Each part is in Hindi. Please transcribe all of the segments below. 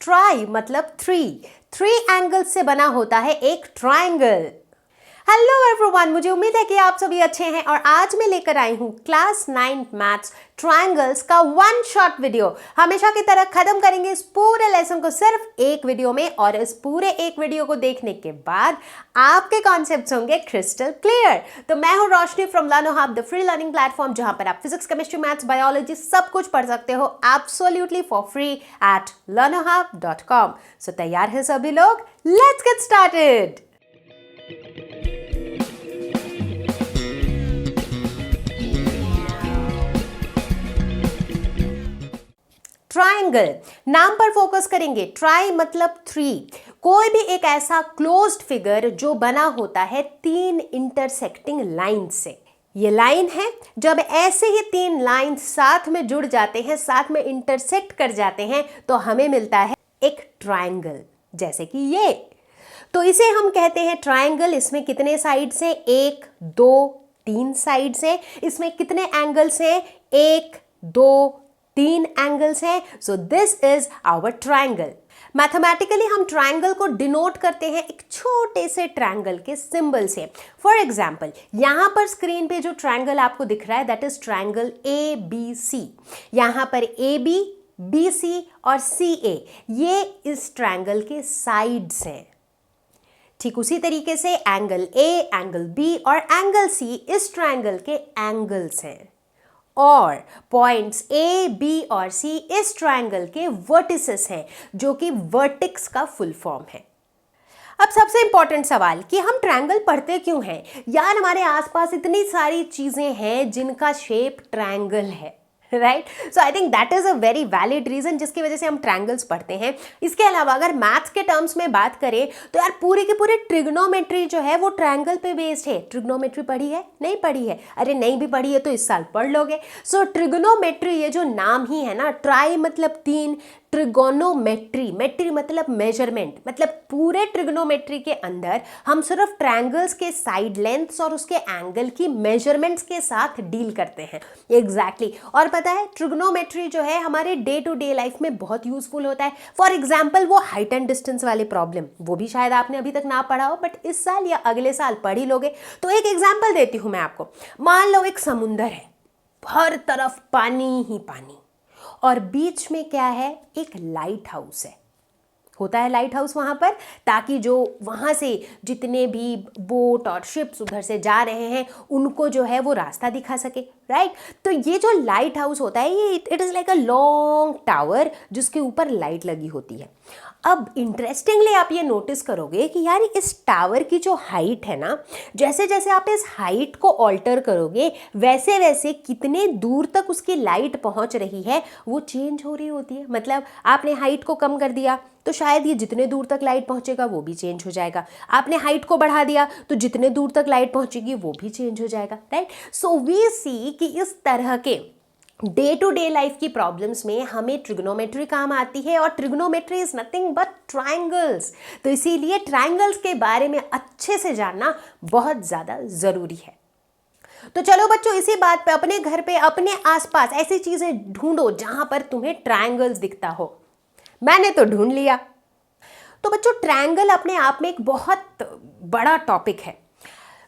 ट्राई मतलब थ्री एंगल से बना होता है एक ट्राइंगल। हेलो एवरीवन, मुझे उम्मीद है कि आप सभी अच्छे हैं और आज मैं लेकर आई हूं क्लास 9 मैथ्स ट्रायंगल्स का वन शॉट वीडियो। हमेशा की तरह खत्म करेंगे इस पूरे लेसन को सिर्फ एक वीडियो में और इस पूरे एक वीडियो को देखने के बाद आपके कॉन्सेप्ट्स होंगे क्रिस्टल क्लियर। तो मैं हूं Roshni from Learno Hub, the free learning platform जहां पर आप फिजिक्स, केमिस्ट्री, मैथ्स, बायोलॉजी सब कुछ पढ़ सकते हो absolutely for free at learnohub.com। सो तैयार है सभी लोग? Let's get started. ट्राइंगल नाम पर फोकस करेंगे। ट्राई मतलब थ्री, कोई भी एक ऐसा क्लोज्ड फिगर जो बना होता है तीन इंटरसेक्टिंग लाइन से। ये लाइन है, जब ऐसे ही तीन लाइन साथ में जुड़ जाते हैं, साथ में इंटरसेक्ट कर जाते हैं तो हमें मिलता है एक ट्राइंगल, जैसे कि ये। तो इसे हम कहते हैं ट्राइंगल। इसमें कितने साइड्स हैं? 1 2 3 साइड्स हैं। इसमें कितने एंगल्स हैं? 1 2 3 एंगल्स हैं। So this is our triangle. Mathematically हम ट्राइंगल को डिनोट करते हैं एक छोटे से ट्राइंगल के सिंबल से। फॉर एग्जाम्पल, यहां पर स्क्रीन पे जो ट्राइंगल आपको दिख रहा है दैट इज ट्राइंगल ABC। यहां पर AB, BC और CA ये इस ट्राइंगल के साइड्स हैं। ठीक उसी तरीके से एंगल A, एंगल B और एंगल C इस ट्राइंगल के एंगल्स हैं और पॉइंट्स A, B और C इस ट्राइंगल के वर्टिसेस हैं, जो कि वर्टेक्स का फुल फॉर्म है। अब सबसे इंपॉर्टेंट सवाल कि हम ट्रायंगल पढ़ते क्यों हैं? यार हमारे आसपास इतनी सारी चीजें हैं जिनका शेप ट्रायंगल है, right? So I think that is a very valid reason जिसकी वजह से हम ट्रायंगल्स पढ़ते हैं। इसके अलावा अगर मैथ्स के टर्म्स में बात करें तो यार पूरे के पूरे ट्रिग्नोमेट्री जो है वो ट्रायंगल पे बेस्ड है। ट्रिग्नोमेट्री पढ़ी है? नहीं पढ़ी है? अरे नहीं भी पढ़ी है तो इस साल पढ़ लोगे। सो ट्रिग्नोमेट्री ये जो नाम ही है ना, ट्राई मतलब तीन, ट्रिगोनोमेट्री, मेट्री मतलब मेजरमेंट, मतलब पूरे ट्रिग्नोमेट्री के अंदर हम सिर्फ ट्रायंगल्स के साइड लेंथ्स और उसके एंगल की मेजरमेंट्स के साथ डील करते हैं। एग्जैक्टली। और पता है ट्रिग्नोमेट्री जो है हमारे डे टू डे लाइफ में बहुत यूजफुल होता है। फॉर एग्जाम्पल वो हाइट एंड डिस्टेंस वाले प्रॉब्लम, वो भी शायद आपने अभी तक ना पढ़ा हो बट इस साल या अगले साल पढ़ ही लोगे। तो एक एग्जाम्पल देती हूं मैं आपको। मान लो एक समुंदर है, हर तरफ पानी ही पानी और बीच में क्या है? एक लाइट हाउस है। होता है लाइट हाउस वहां पर ताकि जो वहां से जितने भी बोट और शिप्स उधर से जा रहे हैं उनको जो है वो रास्ता दिखा सके, राइट? तो ये जो लाइट हाउस होता है ये it is like a long tower जिसके ऊपर लाइट लगी होती है। अब इंटरेस्टिंगली आप ये नोटिस करोगे कि यार इस टावर की जो हाइट है ना, जैसे जैसे आप इस हाइट को ऑल्टर करोगे वैसे वैसे कितने दूर तक उसकी लाइट पहुंच रही है वो चेंज हो रही होती है। मतलब आपने हाइट को कम कर दिया तो शायद ये जितने दूर तक लाइट पहुंचेगा वो भी चेंज हो जाएगा। आपने हाइट को बढ़ा दिया तो जितने दूर तक लाइट पहुंचेगी वो भी चेंज हो जाएगा, राइट? सो वी सी कि इस तरह के डे टू डे लाइफ की प्रॉब्लम्स में हमें ट्रिग्नोमेट्री काम आती है और trigonometry is nothing but triangles. तो इसीलिए ट्रायंगल्स के बारे में अच्छे से जानना बहुत ज़्यादा ज़रूरी है। तो चलो बच्चों, इसी बात पे अपने घर पे अपने आसपास ऐसी चीज़ें ढूंढो जहां पर तुम्हें ट्रायंगल्स दिखता हो। मैंने तो ढूंढ लिया। तो बच्चों ट्रायंगल अपने आप में एक बहुत बड़ा टॉपिक है,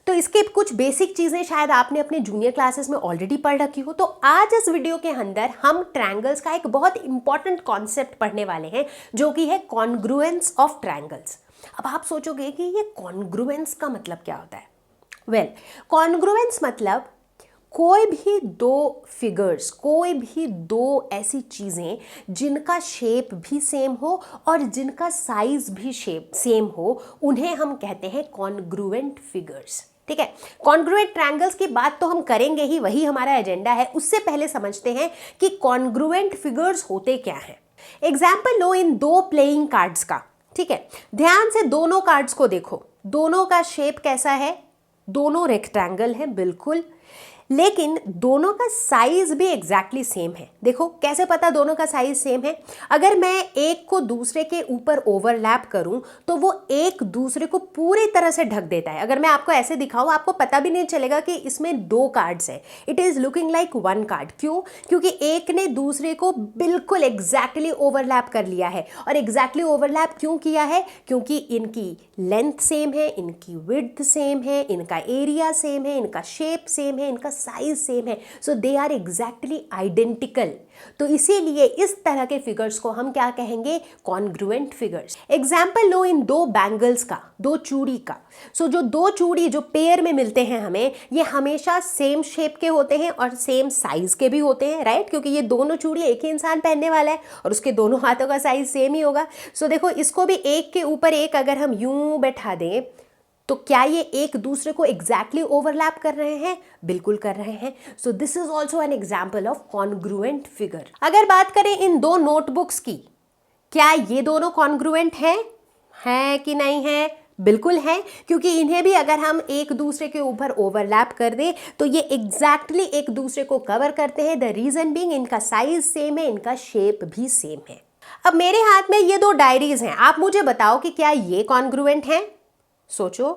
तो इसके कुछ बेसिक चीज़ें शायद आपने अपने जूनियर क्लासेस में ऑलरेडी पढ़ रखी हो। तो आज इस वीडियो के अंदर हम ट्रायंगल्स का एक बहुत इंपॉर्टेंट कॉन्सेप्ट पढ़ने वाले हैं जो कि है कॉन्ग्रुएंस ऑफ ट्रायंगल्स। अब आप सोचोगे कि ये कॉन्ग्रुएंस का मतलब क्या होता है? वेल, कॉन्ग्रुएंस मतलब कोई भी दो फिगर्स, कोई भी दो ऐसी चीज़ें जिनका शेप भी सेम हो और जिनका साइज भी शेप सेम हो, उन्हें हम कहते हैं कॉन्ग्रुएंट फिगर्स। ठीक है, कॉन्ग्रुएंट ट्रायंगल्स की बात तो हम करेंगे ही, वही हमारा एजेंडा है। उससे पहले समझते हैं कि कॉन्ग्रुएंट फिगर्स होते क्या हैं। एग्जाम्पल लो इन दो प्लेइंग कार्ड्स का। ठीक है, ध्यान से दोनों कार्ड्स को देखो, दोनों का शेप कैसा है? दोनों रेक्टेंगल है बिल्कुल। लेकिन दोनों का साइज भी एग्जैक्टली सेम है। देखो कैसे पता दोनों का साइज सेम है, अगर मैं एक को दूसरे के ऊपर ओवरलैप करूं तो वो एक दूसरे को पूरी तरह से ढक देता है। अगर मैं आपको ऐसे दिखाऊं आपको पता भी नहीं चलेगा कि इसमें दो कार्ड्स है, it is looking like one card. क्यों? क्योंकि एक ने दूसरे को बिल्कुल एग्जैक्टली ओवरलैप कर लिया है। और एग्जैक्टली ओवरलैप क्यों किया है? क्योंकि इनकी लेंथ सेम है, इनकी विड्थ सेम है, इनका एरिया सेम है, इनका शेप सेम है, इनका साइज सेम है। सो दे आर एग्जैक्टली आइडेंटिकल। तो इसीलिए इस तरह के फिगर्स को हम क्या कहेंगे? Congruent figures. एग्जाम्पल लो इन दो बैंगल्स का, दो चूड़ी का। सो जो दो चूड़ी जो पेयर में मिलते हैं हमें, ये हमेशा सेम शेप के होते हैं और सेम साइज के भी होते हैं, राइट? क्योंकि ये दोनों चूड़ी एक ही इंसान पहनने वाला है और उसके दोनों हाथों का साइज सेम ही होगा। सो देखो इसको भी एक के ऊपर एक अगर हम यूं बैठा दें तो क्या ये एक दूसरे को एग्जैक्टली ओवरलैप कर रहे हैं? बिल्कुल कर रहे हैं। So this is also an example of congruent figure. अगर बात करें इन दो नोटबुक्स की, क्या ये दोनों कॉन्ग्रुएंट हैं कि नहीं है? बिल्कुल है, क्योंकि इन्हें भी अगर हम एक दूसरे के ऊपर ओवरलैप कर दें तो ये एग्जैक्टली एक दूसरे को कवर करते हैं। द रीजन बीइंग इनका साइज सेम है, इनका शेप भी सेम है। अब मेरे हाथ में ये दो डायरीज हैं, आप मुझे बताओ कि क्या ये कॉन्ग्रुएंट हैं? सोचो।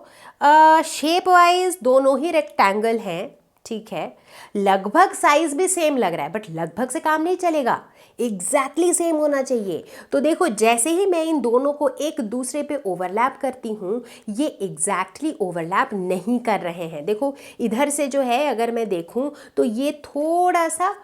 शेप वाइज दोनों ही रेक्टेंगल हैं, ठीक है, लगभग साइज भी सेम लग रहा है, बट लगभग से काम नहीं चलेगा, एग्जैक्टली सेम होना चाहिए। तो देखो जैसे ही मैं इन दोनों को एक दूसरे पे ओवरलैप करती हूँ, ये एग्जैक्टली ओवरलैप नहीं कर रहे हैं। देखो इधर से जो है अगर मैं देखूँ तो ये थोड़ा सा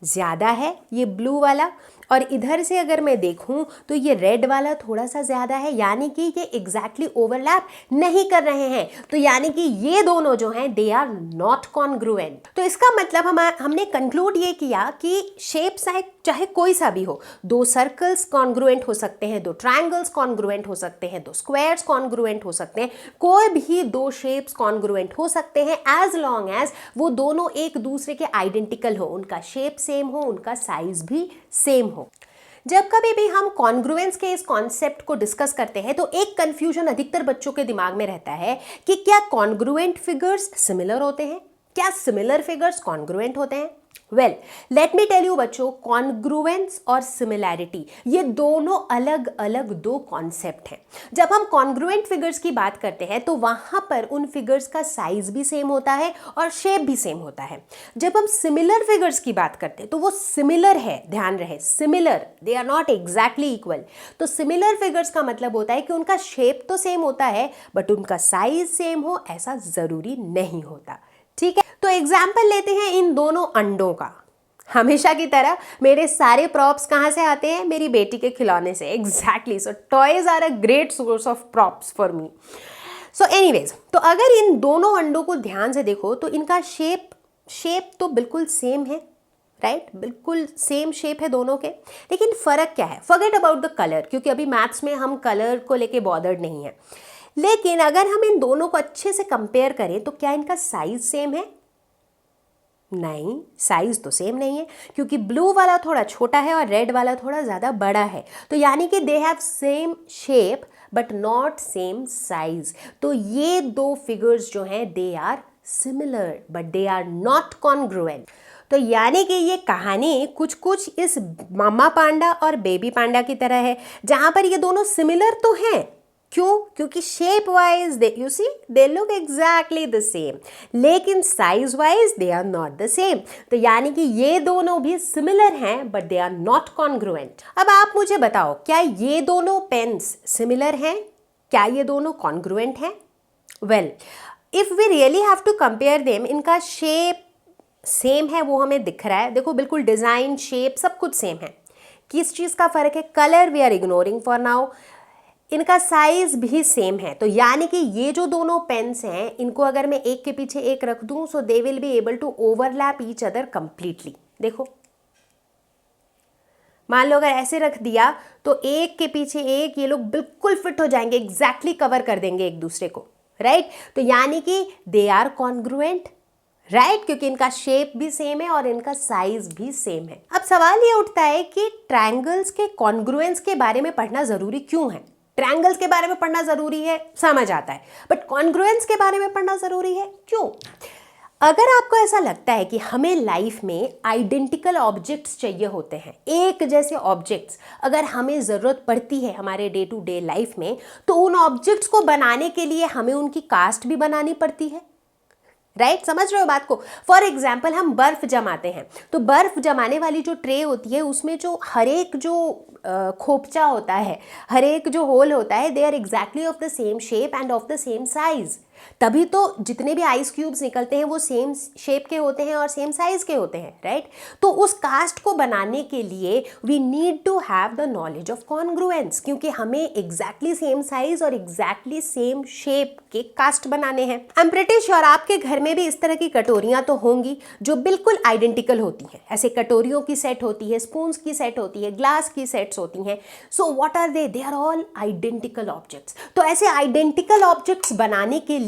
ज़्यादा है, ये ब्लू वाला, और इधर से अगर मैं देखूं तो ये रेड वाला थोड़ा सा ज़्यादा है, यानी कि ये एग्जैक्टली ओवरलैप नहीं कर रहे हैं। तो यानी कि ये दोनों जो हैं दे आर नॉट कॉन्ग्रुएंट। तो इसका मतलब हमने कंक्लूड ये किया कि शेप चाहे कोई सा भी हो, दो सर्कल्स कॉन्ग्रुएंट हो सकते हैं, दो ट्रायंगल्स कॉन्ग्रुएंट हो सकते हैं, दो स्क्वायर्स कॉन्ग्रुएंट हो सकते हैं, कोई भी दो शेप्स कॉन्ग्रुएंट हो सकते हैं एज लॉन्ग एज वो दोनों एक दूसरे के आइडेंटिकल हो, उनका शेप सेम हो, उनका साइज भी सेम हो। जब कभी भी हम कॉन्ग्रुएंस के इस कॉन्सेप्ट को डिस्कस करते हैं तो एक कंफ्यूजन अधिकतर बच्चों के दिमाग में रहता है कि क्या कॉन्ग्रुएंट फिगर्स सिमिलर होते हैं, क्या सिमिलर फिगर्स कॉन्ग्रुएंट होते हैं? Well let me tell you बच्चों, कॉन्ग्रुएंस और सिमिलैरिटी ये दोनों अलग अलग दो कॉन्सेप्ट हैं। जब हम कॉन्ग्रुएंट फिगर्स की बात करते हैं तो वहां पर उन फिगर्स का साइज भी सेम होता है और शेप भी सेम होता है। जब हम सिमिलर फिगर्स की बात करते हैं तो वो सिमिलर है, ध्यान रहे similar, they are not exactly equal. तो सिमिलर फिगर्स का मतलब होता है कि उनका शेप तो सेम होता है बट उनका साइज सेम हो ऐसा जरूरी नहीं होता, ठीक है? तो एग्जाम्पल लेते हैं इन दोनों अंडों का। हमेशा की तरह मेरे सारे प्रॉप्स कहाँ से आते हैं? मेरी बेटी के खिलौने से, exactly. So toys are a great source of props for me. So anyways, तो अगर इन दोनों अंडों को ध्यान से देखो तो इनका शेप तो बिल्कुल सेम है, राइट? बिल्कुल सेम शेप है दोनों के, लेकिन फर्क क्या है? फॉरगेट अबाउट द कलर, क्योंकि अभी मैथ्स में हम कलर को लेके बॉदर्ड नहीं है। लेकिन अगर हम इन दोनों को अच्छे से कंपेयर करें तो क्या इनका साइज सेम है? नहीं, साइज तो सेम नहीं है, क्योंकि ब्लू वाला थोड़ा छोटा है और रेड वाला थोड़ा ज़्यादा बड़ा है। तो यानी कि they have same shape but not same size. तो ये दो फिगर्स जो हैं they are similar but they are not congruent. तो यानी कि ये कहानी कुछ कुछ इस मामा पांडा और बेबी पांडा की तरह है, जहाँ पर ये दोनों सिमिलर तो हैं। क्यों? क्योंकि shape wise you see they look exactly the same, लेकिन size wise they are not the same. तो यानी कि ये दोनों भी सिमिलर हैं but they are not congruent. अब आप मुझे बताओ, क्या ये दोनों पेन्स सिमिलर हैं? क्या ये दोनों कॉन्ग्रुएंट हैं? Well if we really have to compare them, इनका शेप सेम है वो हमें दिख रहा है। देखो बिल्कुल डिजाइन, शेप सब कुछ सेम है। किस चीज का फर्क है? Colour we are ignoring for now. इनका साइज भी सेम है। तो यानी कि ये जो दोनों पेन्स हैं, इनको अगर मैं एक के पीछे एक रख दूं so they will be able to overlap each other completely. देखो मान लो अगर ऐसे रख दिया तो एक के पीछे एक ये लोग बिल्कुल फिट हो जाएंगे, एग्जैक्टली कवर कर देंगे एक दूसरे को, राइट? तो यानी कि दे आर कॉन्ग्रुएंट, राइट? क्योंकि इनका शेप भी सेम है और इनका साइज भी सेम है। अब सवाल ये उठता है कि ट्रायंगल्स के कॉन्ग्रुएंस के बारे में पढ़ना जरूरी क्यों है? ट्रायंगल्स के बारे में पढ़ना जरूरी है, समझ आता है, बट कॉन्ग्रुएंस के बारे में पढ़ना जरूरी है, क्यों? अगर आपको ऐसा लगता है कि हमें लाइफ में आइडेंटिकल ऑब्जेक्ट्स चाहिए होते हैं, एक जैसे ऑब्जेक्ट्स अगर हमें ज़रूरत पड़ती है हमारे डे टू डे लाइफ में, तो उन ऑब्जेक्ट्स को बनाने के लिए हमें उनकी कास्ट भी बनानी पड़ती है। राइट, समझ रहे हो बात को? फॉर एग्जाम्पल हम बर्फ जमाते हैं, तो बर्फ जमाने वाली जो ट्रे होती है उसमें जो हर एक जो खोपचा होता है, हर एक जो होल होता है, they are exactly of the same shape and of the same size. तभी तो जितने भी आइस क्यूब्स निकलते हैं वो सेम शेप के होते हैं और सेम साइज के होते हैं। राइट, तो उस कास्ट को बनाने के लिए we need to have the knowledge of congruence, क्योंकि हमें एग्जैक्टली सेम साइज और एग्जैक्टली सेम शेप के कास्ट बनाने हैं। आई एम प्रीटी श्योर आपके घर में भी इस तरह की कटोरियां तो होंगी जो बिल्कुल आइडेंटिकल होती हैं। ऐसे कटोरियों की सेट होती है, स्पून्स की सेट होती है, ग्लास की सेट्स होती हैं। So what are they are all identical objects. तो ऐसे आइडेंटिकल ऑब्जेक्ट्स बनाने के लिए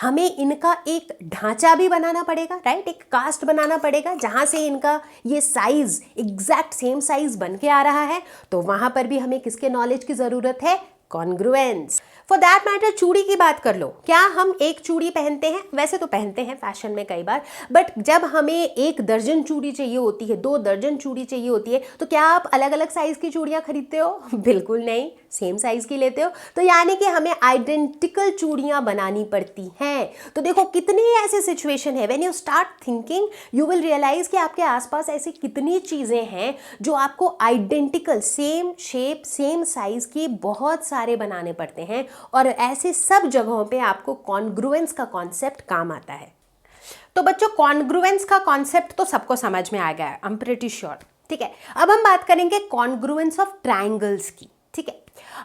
हमें इनका एक ढांचा भी बनाना पड़ेगा। राइट, एक कास्ट बनाना पड़ेगा जहां से इनका ये साइज एग्जैक्ट सेम साइज बन के आ रहा है। तो वहां पर भी हमें किसके नॉलेज की जरूरत है? कॉन्ग्रुएंस। फॉर दैट मैटर चूड़ी की बात कर लो। क्या हम एक चूड़ी पहनते हैं? वैसे तो पहनते हैं फैशन में कई बार, बट जब हमें 1 दर्जन चूड़ी चाहिए होती है, 2 दर्जन चूड़ी चाहिए होती है, तो क्या आप अलग अलग साइज की चूड़ियां खरीदते हो? बिल्कुल नहीं, सेम साइज की लेते हो। तो यानी कि हमें आइडेंटिकल चूड़ियां बनानी पड़ती हैं। तो देखो कितने ऐसे सिचुएशन है, when you start thinking you will realise कि आपके आसपास ऐसी कितनी चीजें हैं जो आपको identical same shape same size की बहुत सारे बनाने पड़ते हैं, और ऐसे सब जगहों पे आपको कॉन्ग्रुएंस का कॉन्सेप्ट काम आता है। तो बच्चों कॉन्ग्रुएंस का कॉन्सेप्ट तो सबको समझ में आ गया है, आई एम प्रीटी श्योर। ठीक है, अब हम बात करेंगे कॉन्ग्रुएंस ऑफ ट्रायंगल्स की। ठीक है,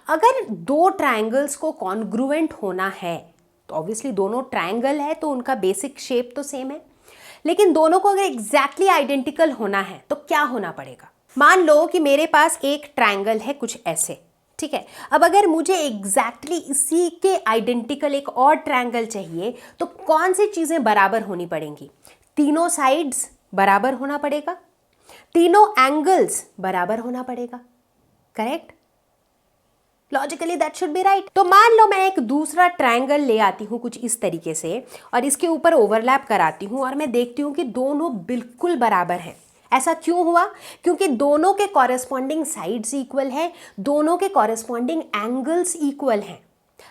अगर 2 ट्रायंगल्स को कॉन्ग्रुएंट होना है तो ऑब्वियसली दोनों ट्रायंगल है तो उनका बेसिक शेप तो सेम है, लेकिन दोनों को अगर एग्जैक्टली आइडेंटिकल होना है तो क्या होना पड़ेगा? मान लो कि मेरे पास एक ट्रायंगल है कुछ ऐसे। ठीक है, अब अगर मुझे एग्जैक्टली इसी के आइडेंटिकल एक और ट्रायंगल चाहिए तो कौन सी चीजें बराबर होनी पड़ेंगी? तीनों साइड्स बराबर होना पड़ेगा, तीनों एंगल्स बराबर होना पड़ेगा। Correct? Logically that should be right. तो मान लो मैं एक दूसरा ट्रायंगल ले आती हूँ कुछ इस तरीके से और इसके ऊपर ओवरलैप कराती हूँ और मैं देखती हूँ कि दोनों बिल्कुल बराबर हैं। ऐसा क्यों हुआ? क्योंकि दोनों के कॉरेस्पॉन्डिंग साइड्स इक्वल हैं, दोनों के कॉरेस्पॉन्डिंग एंगल्स इक्वल हैं।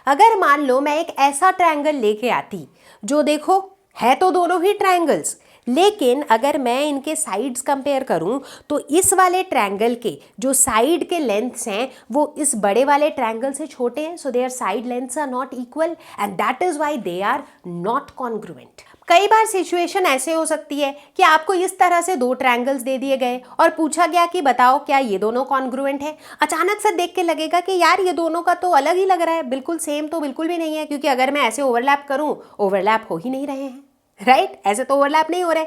अगर मान लो मैं एक ऐसा ट्रायंगल लेके आती जो देखो है तो दोनों ही ट्रायंगल्स, लेकिन अगर मैं इनके साइड्स कंपेयर करूं तो इस वाले ट्रायंगल के जो साइड के लेंथ्स हैं वो इस बड़े वाले ट्रायंगल से छोटे हैं, so their side lengths are not equal and that is why they are not congruent. कई बार सिचुएशन ऐसे हो सकती है कि आपको इस तरह से 2 ट्रायंगल्स दे दिए गए और पूछा गया कि बताओ क्या ये दोनों कॉन्ग्रुएंट है। अचानक से देख के लगेगा कि यार ये दोनों का तो अलग ही लग रहा है, बिल्कुल सेम तो बिल्कुल भी नहीं है, क्योंकि अगर मैं ऐसे ओवरलैप करूं ओवरलैप हो ही नहीं रहे हैं। राइट, ऐसे तो ओवरलैप नहीं हो रहे,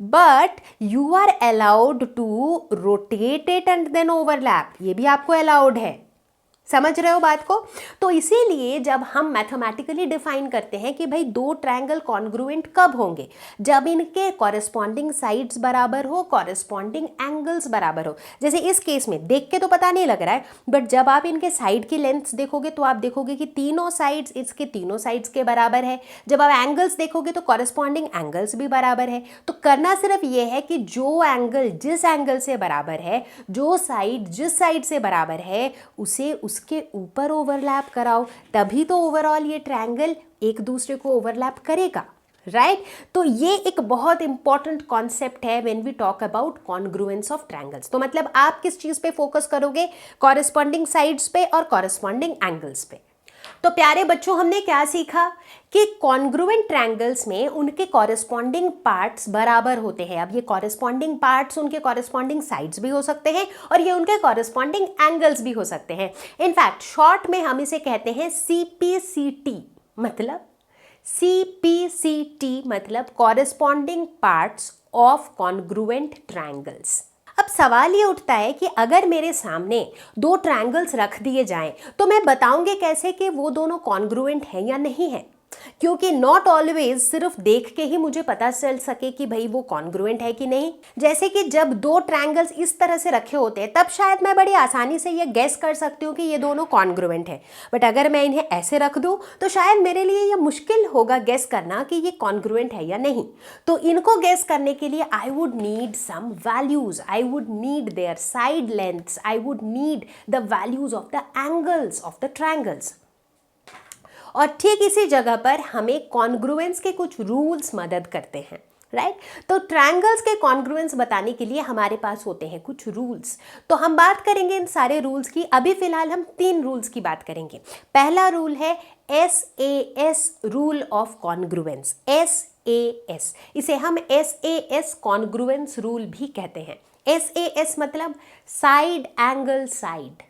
but you are allowed to rotate it and then overlap, ये भी आपको अलाउड है। समझ रहे हो बात को? तो इसीलिए जब हम मैथमेटिकली डिफाइन करते हैं कि भाई 2 ट्रायंगल कॉन्ग्रुएंट कब होंगे, जब इनके कॉरेस्पॉन्डिंग साइड्स बराबर हो, कॉरेस्पॉन्डिंग एंगल्स बराबर हो। जैसे इस केस में देख के तो पता नहीं लग रहा है, बट जब आप इनके साइड की लेंथ्स देखोगे तो आप देखोगे कि तीनों साइड्स इसके तीनों साइड्स के बराबर है। जब आप एंगल्स देखोगे तो कॉरेस्पॉन्डिंग एंगल्स भी बराबर है। तो करना सिर्फ ये है कि जो एंगल जिस एंगल से बराबर है, जो साइड जिस साइड से बराबर है, उसे उसके ऊपर ओवरलैप कराओ, तभी तो ओवरऑल ये ट्रायंगल एक दूसरे को ओवरलैप करेगा। राइट, तो ये एक बहुत इंपॉर्टेंट कॉन्सेप्ट है when we talk about congruence of triangles. तो मतलब आप किस चीज पे फोकस करोगे? कॉरेस्पॉन्डिंग साइड्स पे और कॉरेस्पॉन्डिंग एंगल्स पे। तो प्यारे बच्चों हमने क्या सीखा कि कॉन्ग्रुएंट ट्रायंगल्स में उनके कॉरेस्पॉन्डिंग पार्ट्स बराबर होते हैं। अब ये कॉरेस्पॉन्डिंग पार्ट्स उनके कॉरेस्पॉन्डिंग साइड्स भी हो सकते हैं और ये उनके कॉरेस्पॉन्डिंग एंगल्स भी हो सकते हैं। इनफैक्ट शॉर्ट में हम इसे कहते हैं CPCT, मतलब CPCT मतलब corresponding parts of congruent triangles. अब सवाल ये उठता है कि अगर मेरे सामने 2 ट्रायंगल्स रख दिए जाएं तो मैं बताऊंगी कैसे कि वो दोनों कॉन्ग्रुएंट हैं या नहीं है? क्योंकि नॉट ऑलवेज सिर्फ देख के ही मुझे पता चल सके कि भाई वो कॉन्ग्रुएंट है कि नहीं। जैसे कि जब दो ट्रायंगल्स इस तरह से रखे होते हैं तब शायद मैं बड़ी आसानी से ये गेस कर सकती हूँ कि ये दोनों कॉन्ग्रुएंट है, बट अगर मैं इन्हें ऐसे रख दूँ तो शायद मेरे लिए ये मुश्किल होगा गेस करना कि ये कॉन्ग्रुएंट है या नहीं। तो इनको गेस करने के लिए I would need some values, I would need their side lengths, I would need the values of the angles of the triangles. और ठीक इसी जगह पर हमें कॉन्ग्रुएंस के कुछ रूल्स मदद करते हैं, राइट। तो ट्रायंगल्स के कॉन्ग्रुएंस बताने के लिए हमारे पास होते हैं कुछ रूल्स। तो हम बात करेंगे इन सारे रूल्स की। अभी फिलहाल हम 3 रूल्स की बात करेंगे। पहला रूल है SAS rule of congruence, SAS, इसे हम SAS कॉन्ग्रुएंस रूल भी कहते हैं। SAS मतलब साइड एंगल साइड।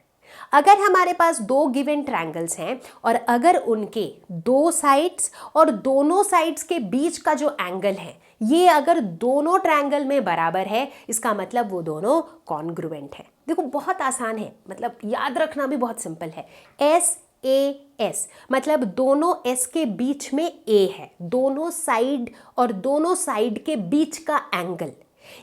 अगर हमारे पास 2 गिवन ट्रायंगल्स हैं और अगर उनके 2 साइड्स और दोनों साइड्स के बीच का जो एंगल है ये अगर दोनों ट्रायंगल में बराबर है, इसका मतलब वो दोनों कॉन्ग्रुएंट है। देखो बहुत आसान है, मतलब याद रखना भी बहुत सिंपल है। SAS मतलब दोनों S के बीच में A है, दोनों साइड और दोनों साइड के बीच का एंगल,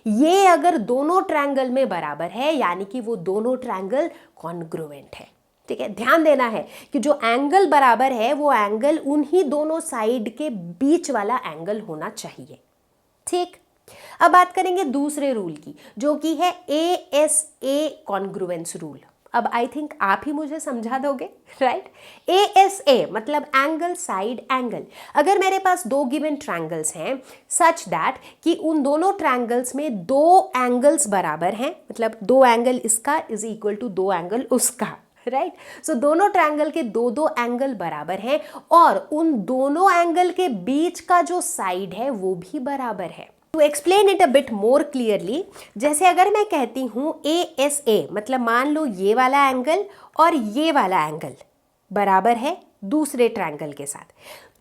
ये अगर दोनों ट्रायंगल में बराबर है यानी कि वो दोनों ट्रायंगल कॉन्ग्रुएंट है। ठीक है, ध्यान देना है कि जो एंगल बराबर है वो एंगल उन्हीं दोनों साइड के बीच वाला एंगल होना चाहिए। ठीक, अब बात करेंगे दूसरे रूल की जो कि है ASA कॉन्ग्रुएंस रूल। अब आई थिंक आप ही मुझे समझा दोगे, राइट। ASA मतलब एंगल साइड एंगल। अगर मेरे पास 2 गिवन ट्रायंगल्स हैं सच दैट कि उन दोनों ट्रायंगल्स में 2 एंगल्स बराबर हैं, मतलब 2 एंगल इसका इज इक्वल टू 2 एंगल उसका, राइट। सो दोनों ट्रायंगल के 2 एंगल बराबर हैं और उन दोनों एंगल के बीच का जो साइड है वो भी बराबर है। To explain it a bit more clearly, जैसे अगर मैं कहती हूँ ASA मतलब मान लो ये वाला एंगल और ये वाला एंगल बराबर है दूसरे ट्रायंगल के साथ,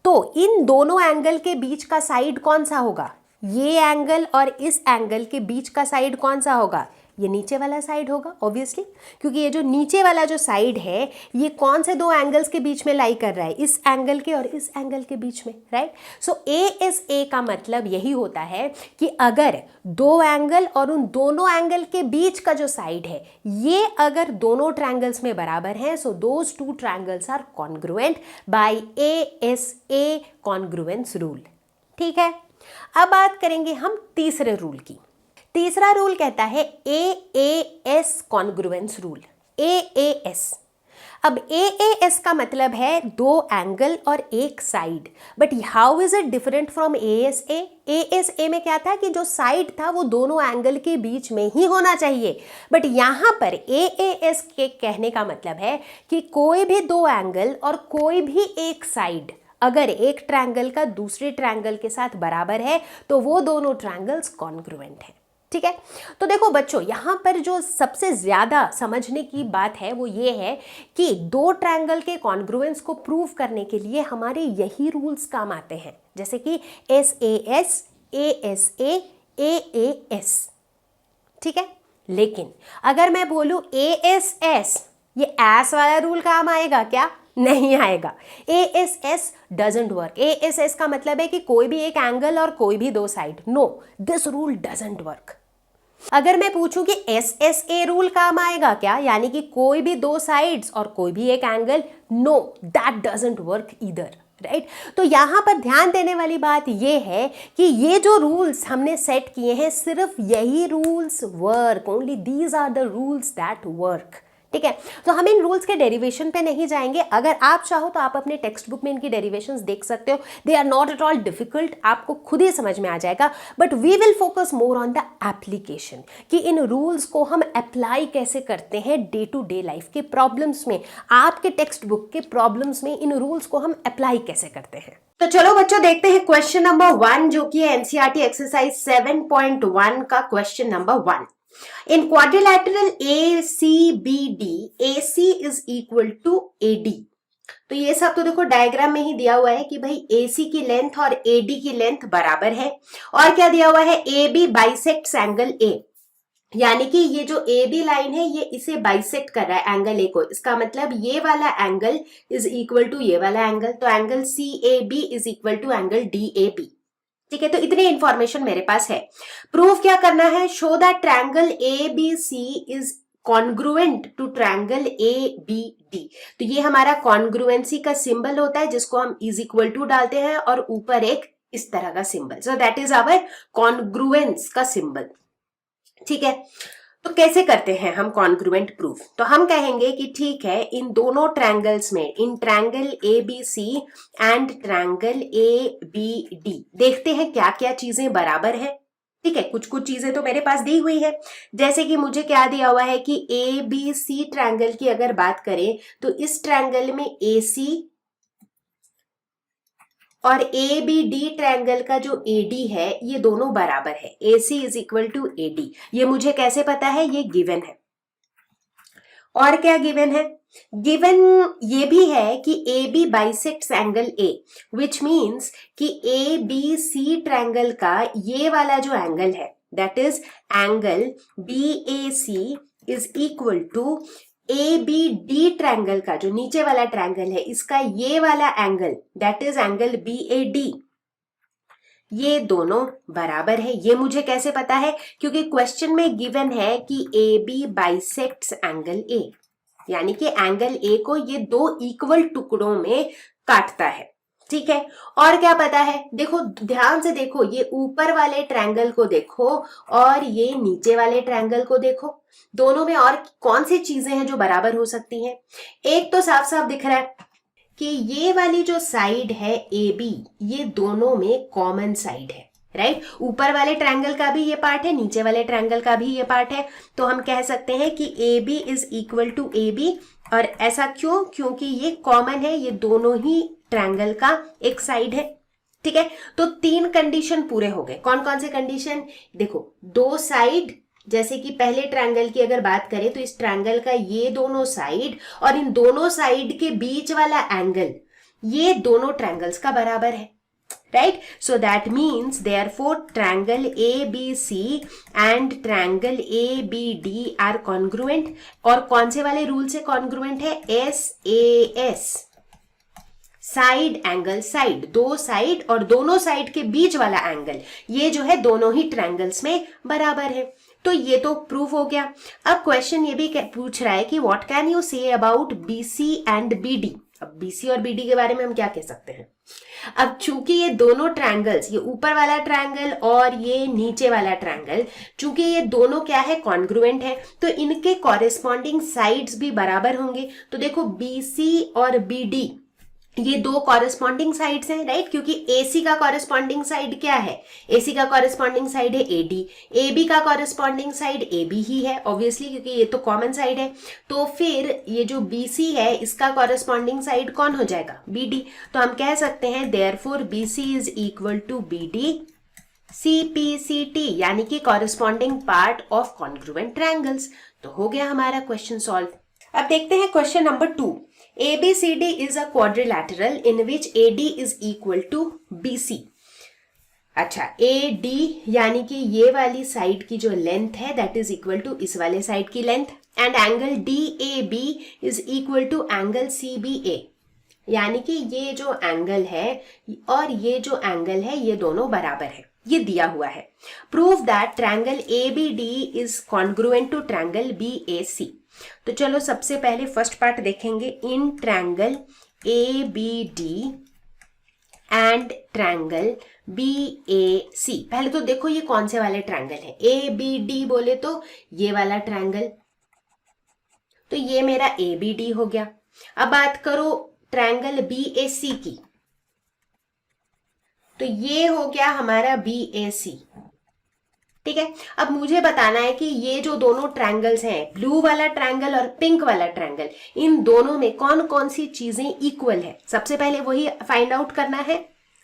तो इन दोनों एंगल के बीच का साइड कौन सा होगा? ये एंगल और इस एंगल के बीच का साइड कौन सा होगा? ये नीचे वाला साइड होगा ऑब्वियसली, क्योंकि ये जो नीचे वाला जो साइड है ये कौन से 2 एंगल्स के बीच में लाई कर रहा है? इस एंगल के और इस एंगल के बीच में, राइट। सो ASA का मतलब यही होता है कि अगर 2 एंगल और उन दोनों एंगल के बीच का जो साइड है ये अगर दोनों ट्रायंगल्स में बराबर हैं, so those 2 triangles are congruent by ASA congruence rule. ठीक है, अब बात करेंगे हम तीसरे रूल की। तीसरा रूल कहता है AAS कॉन्ग्रुएंस रूल, AAS। अब AAS का मतलब है 2 एंगल और 1 side, but how is it different from ASA? ASA में क्या था कि जो साइड था वो दोनों एंगल के बीच में ही होना चाहिए, बट यहाँ पर AAS के कहने का मतलब है कि कोई भी 2 एंगल और कोई भी 1 साइड अगर एक ट्रायंगल का दूसरे ट्रायंगल के साथ बराबर है तो वो दोनों ट्रायंगल्स कॉन्ग्रुएंट है। ठीक है, तो देखो बच्चों यहाँ पर जो सबसे ज्यादा समझने की बात है वो ये है कि 2 ट्रायंगल के कॉन्ग्रुएंस को प्रूव करने के लिए हमारे यही रूल्स काम आते हैं, जैसे कि SAS, ASA, AAS। ठीक है, लेकिन अगर मैं बोलूं ASS, ये एस वाला रूल काम आएगा क्या? नहीं आएगा। ASS doesn't work. ASS का मतलब है कि कोई भी एक एंगल और कोई भी 2 side, no, this rule doesn't work. अगर मैं पूछूं कि SSA रूल काम आएगा क्या, यानी कि कोई भी 2 साइड्स और कोई भी एक angle, no, that doesn't work either, right. तो यहां पर ध्यान देने वाली बात यह है कि ये जो रूल्स हमने सेट किए हैं सिर्फ यही rules work, only these are the rules that work. ठीक है, तो हम इन रूल्स के डेरिवेशन पे नहीं जाएंगे। अगर आप चाहो तो आप अपने टेक्स्ट बुक में इनकी डेरिवेशंस देख सकते हो, they are not at all difficult, आपको खुद ही समझ में आ जाएगा। But we will focus more on the application, कि इन रूल्स को हम अप्लाई कैसे करते हैं डे टू डे लाइफ के प्रॉब्लम्स में, आपके टेक्स्ट बुक के प्रॉब्लम्स में इन रूल्स को हम अप्लाई कैसे करते हैं। तो चलो बच्चों देखते हैं क्वेश्चन नंबर 1 जो कि है NCERT एक्सरसाइज 7.1 का question number 1। In quadrilateral ACBD, AC is equal to AD। तो ये सब तो देखो डायग्राम में ही दिया हुआ है कि भाई AC की लेंथ और AD की लेंथ बराबर है, और क्या दिया हुआ है, AB बाइसेक्ट्स एंगल A। यानी कि ये जो ए बी लाइन है ये इसे बाइसेक्ट कर रहा है एंगल ए को, इसका मतलब ये वाला एंगल इज इक्वल टू ये वाला एंगल, तो angle C A B is equal to angle D A B. ठीक है, तो इतनी इंफॉर्मेशन मेरे पास है। प्रूफ क्या करना है, show that triangle A B C is congruent to triangle A B D. तो ये हमारा कॉन्ग्रुएंसी का सिंबल होता है जिसको हम इज इक्वल टू डालते हैं और ऊपर एक इस तरह का symbol, so that is our congruence का सिंबल। ठीक है, तो कैसे करते हैं हम कॉन्ग्रुएंट प्रूफ, तो हम कहेंगे कि ठीक है, इन दोनों ट्रायंगल्स में, in triangle A B C and triangle A B D, देखते हैं क्या क्या चीजें बराबर है। ठीक है, कुछ कुछ चीजें तो मेरे पास दी हुई है, जैसे कि मुझे क्या दिया हुआ है कि ए बी सी ट्रायंगल की अगर बात करें तो इस ट्रायंगल में ए सी और ए बी डी ट्रायंगल का जो ए डी है ये दोनों बराबर है, A C is equal to A D. ये मुझे कैसे पता है, ये गिवन है। और क्या गिवन है, गिवन ये भी है कि A B bisects angle A, which means कि ए बी सी ट्रायंगल का ये वाला जो एंगल है that is angle B A C is equal to A B D triangle का जो नीचे वाला ट्रायंगल है इसका ये वाला angle that is angle B A D, ये दोनों बराबर है। ये मुझे कैसे पता है, क्योंकि क्वेश्चन में गिवन है कि A B bisects angle A, यानी कि एंगल ए को ये दो इक्वल टुकड़ों में काटता है। ठीक है, और क्या पता है, देखो ध्यान से देखो, ये ऊपर वाले ट्रायंगल को देखो और ये नीचे वाले ट्रायंगल को देखो, दोनों में और कौन सी चीजें हैं जो बराबर हो सकती हैं। एक तो साफ साफ दिख रहा है कि ये वाली जो साइड है ए बी, ये दोनों में कॉमन साइड है, राइट। ऊपर वाले ट्रायंगल का भी ये पार्ट है, नीचे वाले ट्रायंगल का भी ये पार्ट है, तो हम कह सकते हैं कि A B is equal to A B. और ऐसा क्यों, क्योंकि ये कॉमन है, ये दोनों ही ट्रायंगल का एक साइड है। ठीक है, तो तीन कंडीशन पूरे हो गए। कौन कौन से कंडीशन, देखो दो साइड, जैसे कि पहले ट्रायंगल की अगर बात करें तो इस ट्रायंगल का ये दोनों साइड और इन दोनों साइड के बीच वाला एंगल, ये दोनों ट्रायंगल्स का बराबर है, right. So that means therefore triangle A B C and triangle A B D are congruent. और कौन से वाले रूल से कॉन्ग्रुएंट है, S A S, side angle side, दो साइड और दोनों साइड के बीच वाला एंगल, ये जो है दोनों ही ट्रायंगल्स में बराबर है। तो ये तो प्रूफ हो गया। अब क्वेश्चन ये भी पूछ रहा है कि what can you say about BC and BD. अब बीसी और बीडी के बारे में हम क्या कह सकते हैं, अब चूंकि ये दोनों ट्रायंगल्स, ये ऊपर वाला ट्रायंगल और ये नीचे वाला ट्रायंगल, चूंकि ये दोनों क्या है, कॉन्ग्रुएंट है, तो इनके कॉरेस्पॉन्डिंग साइड्स भी बराबर होंगे। तो देखो बीसी और बीडी ये दो कॉरेस्पॉन्डिंग साइड्स हैं, राइट, क्योंकि AC का कॉरेस्पॉन्डिंग साइड क्या है, AC का कॉरेस्पॉन्डिंग साइड है AD, AB का कॉरेस्पॉन्डिंग साइड AB ही है ऑब्वियसली, क्योंकि ये तो कॉमन साइड है। तो फिर ये जो BC है इसका कॉरेस्पॉन्डिंग साइड कौन हो जाएगा, BD। तो हम कह सकते हैं therefore BC is equal to BD CPCT, यानी कि corresponding part of congruent triangles. तो हो गया हमारा क्वेश्चन सॉल्व। अब देखते हैं question number 2। ABCD is a quadrilateral in which AD is equal to BC। अच्छा, AD यानी कि ये वाली साइड की जो लेंथ है दैट इज इक्वल टू इस वाले साइड की length, and angle DAB is equal to angle CBA, यानी कि ये जो एंगल है और ये जो एंगल है ये दोनों बराबर है, ये दिया हुआ है। Prove that triangle ABD is congruent to triangle BAC। तो चलो सबसे पहले फर्स्ट पार्ट देखेंगे, in triangle ABD and triangle BAC। पहले तो देखो ये कौन से वाले ट्रायंगल है, ABD बोले तो ये वाला ट्रायंगल, तो ये मेरा ABD हो गया। अब बात करो ट्रायंगल BAC की, तो ये हो गया हमारा BAC। ठीक है, अब मुझे बताना है कि ये जो दोनों ट्रायंगल्स हैं, ब्लू वाला ट्रायंगल और पिंक वाला ट्रायंगल, इन दोनों में कौन कौन सी चीजें इक्वल है, सबसे पहले वही फाइंड आउट करना है,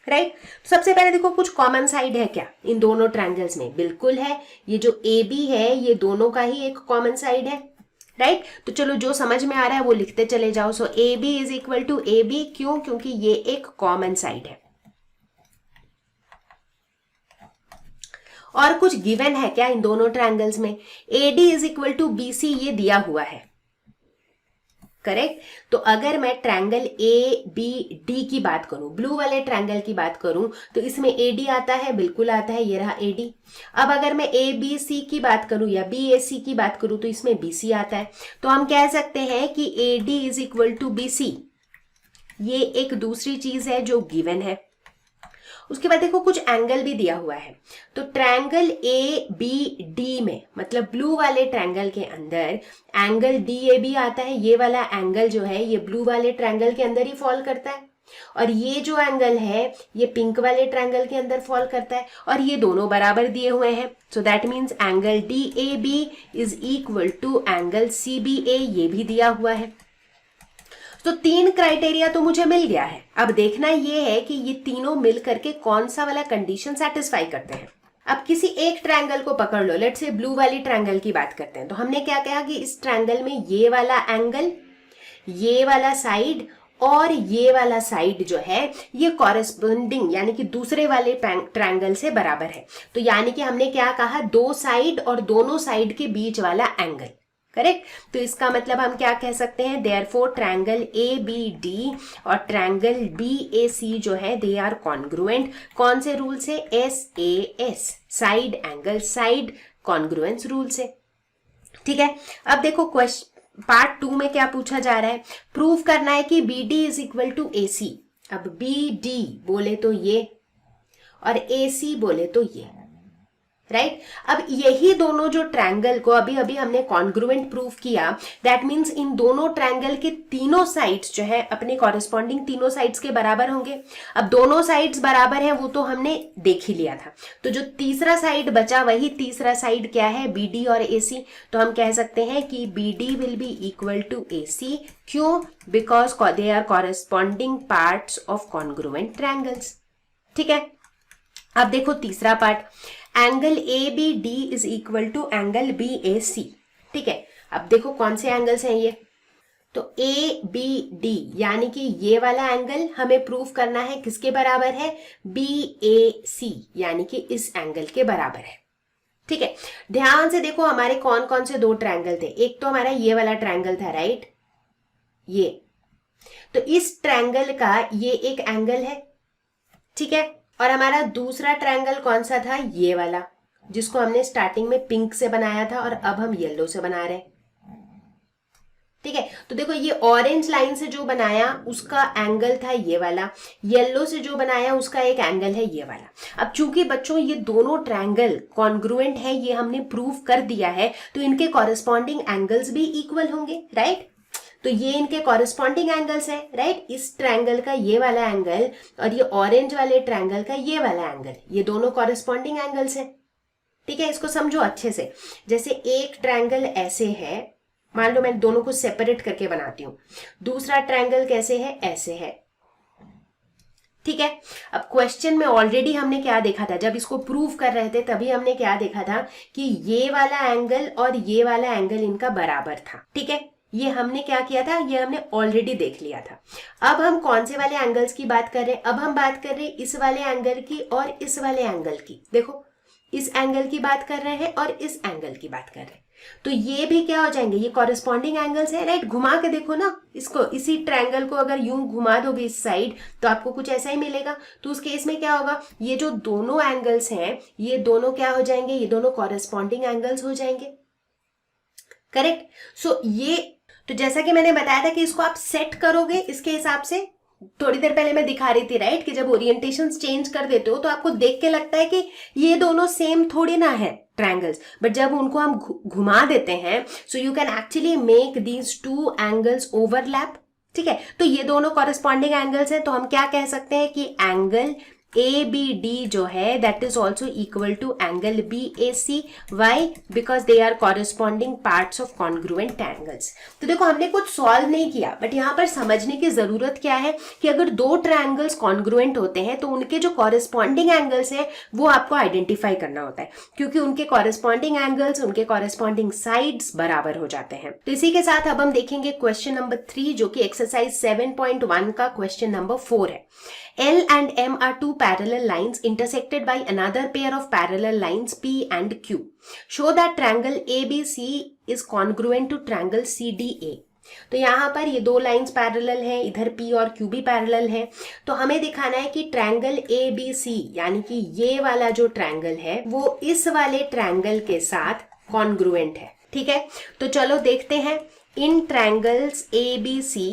राइट। सबसे पहले देखो कुछ कॉमन साइड है क्या इन दोनों ट्रायंगल्स में, बिल्कुल है, ये जो AB है ये दोनों का ही एक कॉमन साइड है, राइट। तो चलो जो समझ में आ रहा है वो लिखते चले जाओ। So AB is equal to AB, क्यों, क्योंकि ये एक कॉमन साइड है। और कुछ गिवन है क्या इन दोनों ट्रायंगल्स में? AD is equal to BC ये दिया हुआ है, करेक्ट। तो अगर मैं ट्रायंगल ABD की बात करूं, ब्लू वाले ट्रायंगल की बात करूं, तो इसमें AD आता है, बिल्कुल आता है, ये रहा AD। अब अगर मैं ABC की बात करूं या BAC की बात करूं तो इसमें BC आता है। तो हम कह सकते हैं कि AD is equal to BC, ये एक दूसरी चीज है जो गिवन है। उसके बाद देखो कुछ एंगल भी दिया हुआ है। तो ट्रायंगल ABD में, मतलब ब्लू वाले ट्रायंगल के अंदर एंगल DAB आता है। ये वाला एंगल जो है ये ब्लू वाले ट्रायंगल के अंदर ही फॉल करता है, और ये जो एंगल है ये पिंक वाले ट्रायंगल के अंदर फॉल करता है, और ये दोनों बराबर दिए हुए हैं। So that means angle DAB is equal to angle CBA, ये भी दिया हुआ है। तो 3 क्राइटेरिया तो मुझे मिल गया है। अब देखना ये है कि ये तीनों मिल करके कौन सा वाला कंडीशन सेटिस्फाई करते हैं। अब किसी एक ट्रायंगल को पकड़ लो, लेट्स से ब्लू वाली ट्रायंगल की बात करते हैं। तो हमने क्या कहा कि इस ट्रायंगल में ये वाला एंगल, ये वाला साइड और ये वाला साइड जो है ये कॉरेस्पॉन्डिंग यानी कि दूसरे वाले ट्रायंगल से बराबर है। तो यानी कि हमने क्या कहा, 2 साइड और दोनों साइड के बीच वाला एंगल, करेक्ट। तो इसका मतलब हम क्या कह सकते हैं, देयरफॉर ट्रायंगल ABD और ट्रायंगल BAC जो है दे आर कॉन्ग्रुएंट। कौन से रूल से? SAS, side angle side congruence rule से, ठीक है। अब देखो क्वेश्चन पार्ट 2 में क्या पूछा जा रहा है, प्रूव करना है कि BD is equal to AC। अब BD बोले तो ये और AC बोले तो ये, राइट। अब यही दोनों जो ट्रायंगल को अभी अभी हमने कॉन्ग्रुएंट प्रूफ किया, दैट मीन्स इन दोनों ट्रायंगल के तीनों साइड्स जो है अपने कॉरेस्पॉन्डिंग तीनों साइड्स के बराबर होंगे। अब दोनों साइड्स बराबर है वो तो हमने देख ही लिया था। तो जो तीसरा साइड बचा वही तीसरा साइड क्या है, BD और AC। तो हम कह सकते हैं कि BD will be equal to AC। क्यों? Because they are corresponding parts of congruent triangles, ठीक है। अब देखो तीसरा part, angle ABD is equal to angle BAC, ठीक है। अब देखो कौन से एंगल्स हैं ये, तो ABD यानी कि ये वाला एंगल हमें प्रूव करना है किसके बराबर है, BAC यानी कि इस एंगल के बराबर है, ठीक है। ध्यान से देखो हमारे कौन कौन से 2 ट्रायंगल थे। एक तो हमारा ये वाला ट्रायंगल था, राइट, ये। तो इस ट्रायंगल का ये एक एंगल है, ठीक है। और हमारा दूसरा ट्रायंगल कौन सा था, ये वाला, जिसको हमने स्टार्टिंग में पिंक से बनाया था और अब हम येलो से बना रहे हैं, ठीक है। तो देखो ये ऑरेंज लाइन से जो बनाया उसका एंगल था ये वाला, येलो से जो बनाया उसका एक एंगल है ये वाला। अब चूंकि बच्चों ये दोनों ट्रायंगल कॉन्ग्रुएंट है, ये हमने प्रूव कर दिया है, तो इनके कॉरेस्पॉन्डिंग एंगल्स भी इक्वल होंगे, राइट। तो ये इनके कॉरेस्पॉन्डिंग एंगल्स है, राइट। इस ट्रायंगल का ये वाला एंगल और ये ऑरेंज वाले ट्रायंगल का ये वाला एंगल, ये दोनों कॉरेस्पॉन्डिंग एंगल्स है, ठीक है। इसको समझो अच्छे से। जैसे एक ट्रायंगल ऐसे है, मान लो मैं दोनों को सेपरेट करके बनाती हूं, दूसरा ट्रायंगल कैसे है, ऐसे है, ठीक है। अब क्वेश्चन में ऑलरेडी हमने क्या देखा था, जब इसको प्रूव कर रहे थे तभी हमने क्या देखा था कि ये वाला एंगल और ये वाला एंगल इनका बराबर था, ठीक है। ये हमने क्या किया था, ये हमने ऑलरेडी देख लिया था। अब हम कौन से वाले एंगल्स की बात कर रहे हैं, अब हम बात कर रहे हैं इस वाले एंगल की और इस वाले एंगल की। देखो इस एंगल की बात कर रहे हैं और इस एंगल की बात कर रहे हैं, तो ये भी क्या हो जाएंगे, ये कॉरेस्पॉन्डिंग एंगल्स है, राइट। घुमा के देखो ना इसको, इसी ट्रायंगल को अगर यूं घुमा दोगे इस साइड तो आपको कुछ ऐसा ही मिलेगा। तो उस केस में क्या होगा, ये जो दोनों एंगल्स हैं ये दोनों क्या हो जाएंगे, ये दोनों कॉरेस्पॉन्डिंग एंगल्स हो जाएंगे, करेक्ट। सो ये तो जैसा कि मैंने बताया था कि इसको आप सेट करोगे इसके हिसाब से, थोड़ी देर पहले मैं दिखा रही थी, राइट, कि जब ओरिएंटेशन चेंज कर देते हो तो आपको देख के लगता है कि ये दोनों सेम थोड़ी ना है ट्रायंगल्स, बट जब उनको हम घुमा देते हैं so you can actually make these 2 angles overlap, ठीक है। तो ये दोनों कॉरेस्पॉन्डिंग एंगल्स हैं, तो हम क्या कह सकते हैं कि एंगल ABD जो है that is also equal to angle BAC। Why? Because they are corresponding parts of congruent angles. तो देखो हमने कुछ सॉल्व नहीं किया, बट यहाँ पर समझने की जरूरत क्या है कि अगर 2 ट्रायंगल्स कॉन्ग्रुएंट होते हैं तो उनके जो कॉरेस्पॉन्डिंग एंगल्स हैं वो आपको आइडेंटिफाई करना होता है, क्योंकि उनके कॉरेस्पॉन्डिंग एंगल्स, उनके कॉरेस्पॉन्डिंग साइड्स बराबर हो जाते हैं। तो इसी के साथ अब हम देखेंगे क्वेश्चन नंबर 3 जो कि एक्सरसाइज 7.1 का क्वेश्चन नंबर 4 है। L and M are two parallel lines intersected by another pair of parallel lines P and Q. Show that triangle ABC is congruent to triangle CDA. तो यहाँ पर ये दो लाइंस पैरेलल हैं, इधर P और Q भी पैरेलल है। तो हमें दिखाना है कि ट्रायंगल ABC यानी कि ये वाला जो ट्रायंगल है वो इस वाले ट्रायंगल के साथ कॉन्ग्रुएंट है। ठीक है, तो चलो देखते हैं। In triangles ABC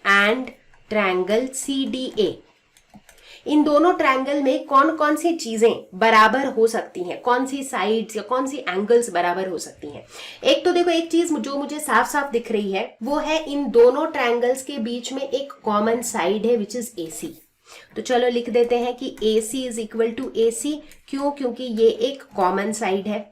and triangle CDA, इन दोनों ट्रायंगल में कौन कौन सी चीजें बराबर हो सकती हैं, कौन सी साइड्स या कौन सी एंगल्स बराबर हो सकती हैं। एक तो देखो, एक चीज जो मुझे साफ साफ दिख रही है वो है इन दोनों ट्रायंगल्स के बीच में एक कॉमन साइड है विच इज AC। तो चलो लिख देते हैं कि AC is equal to AC। क्यों? क्योंकि ये एक कॉमन साइड है।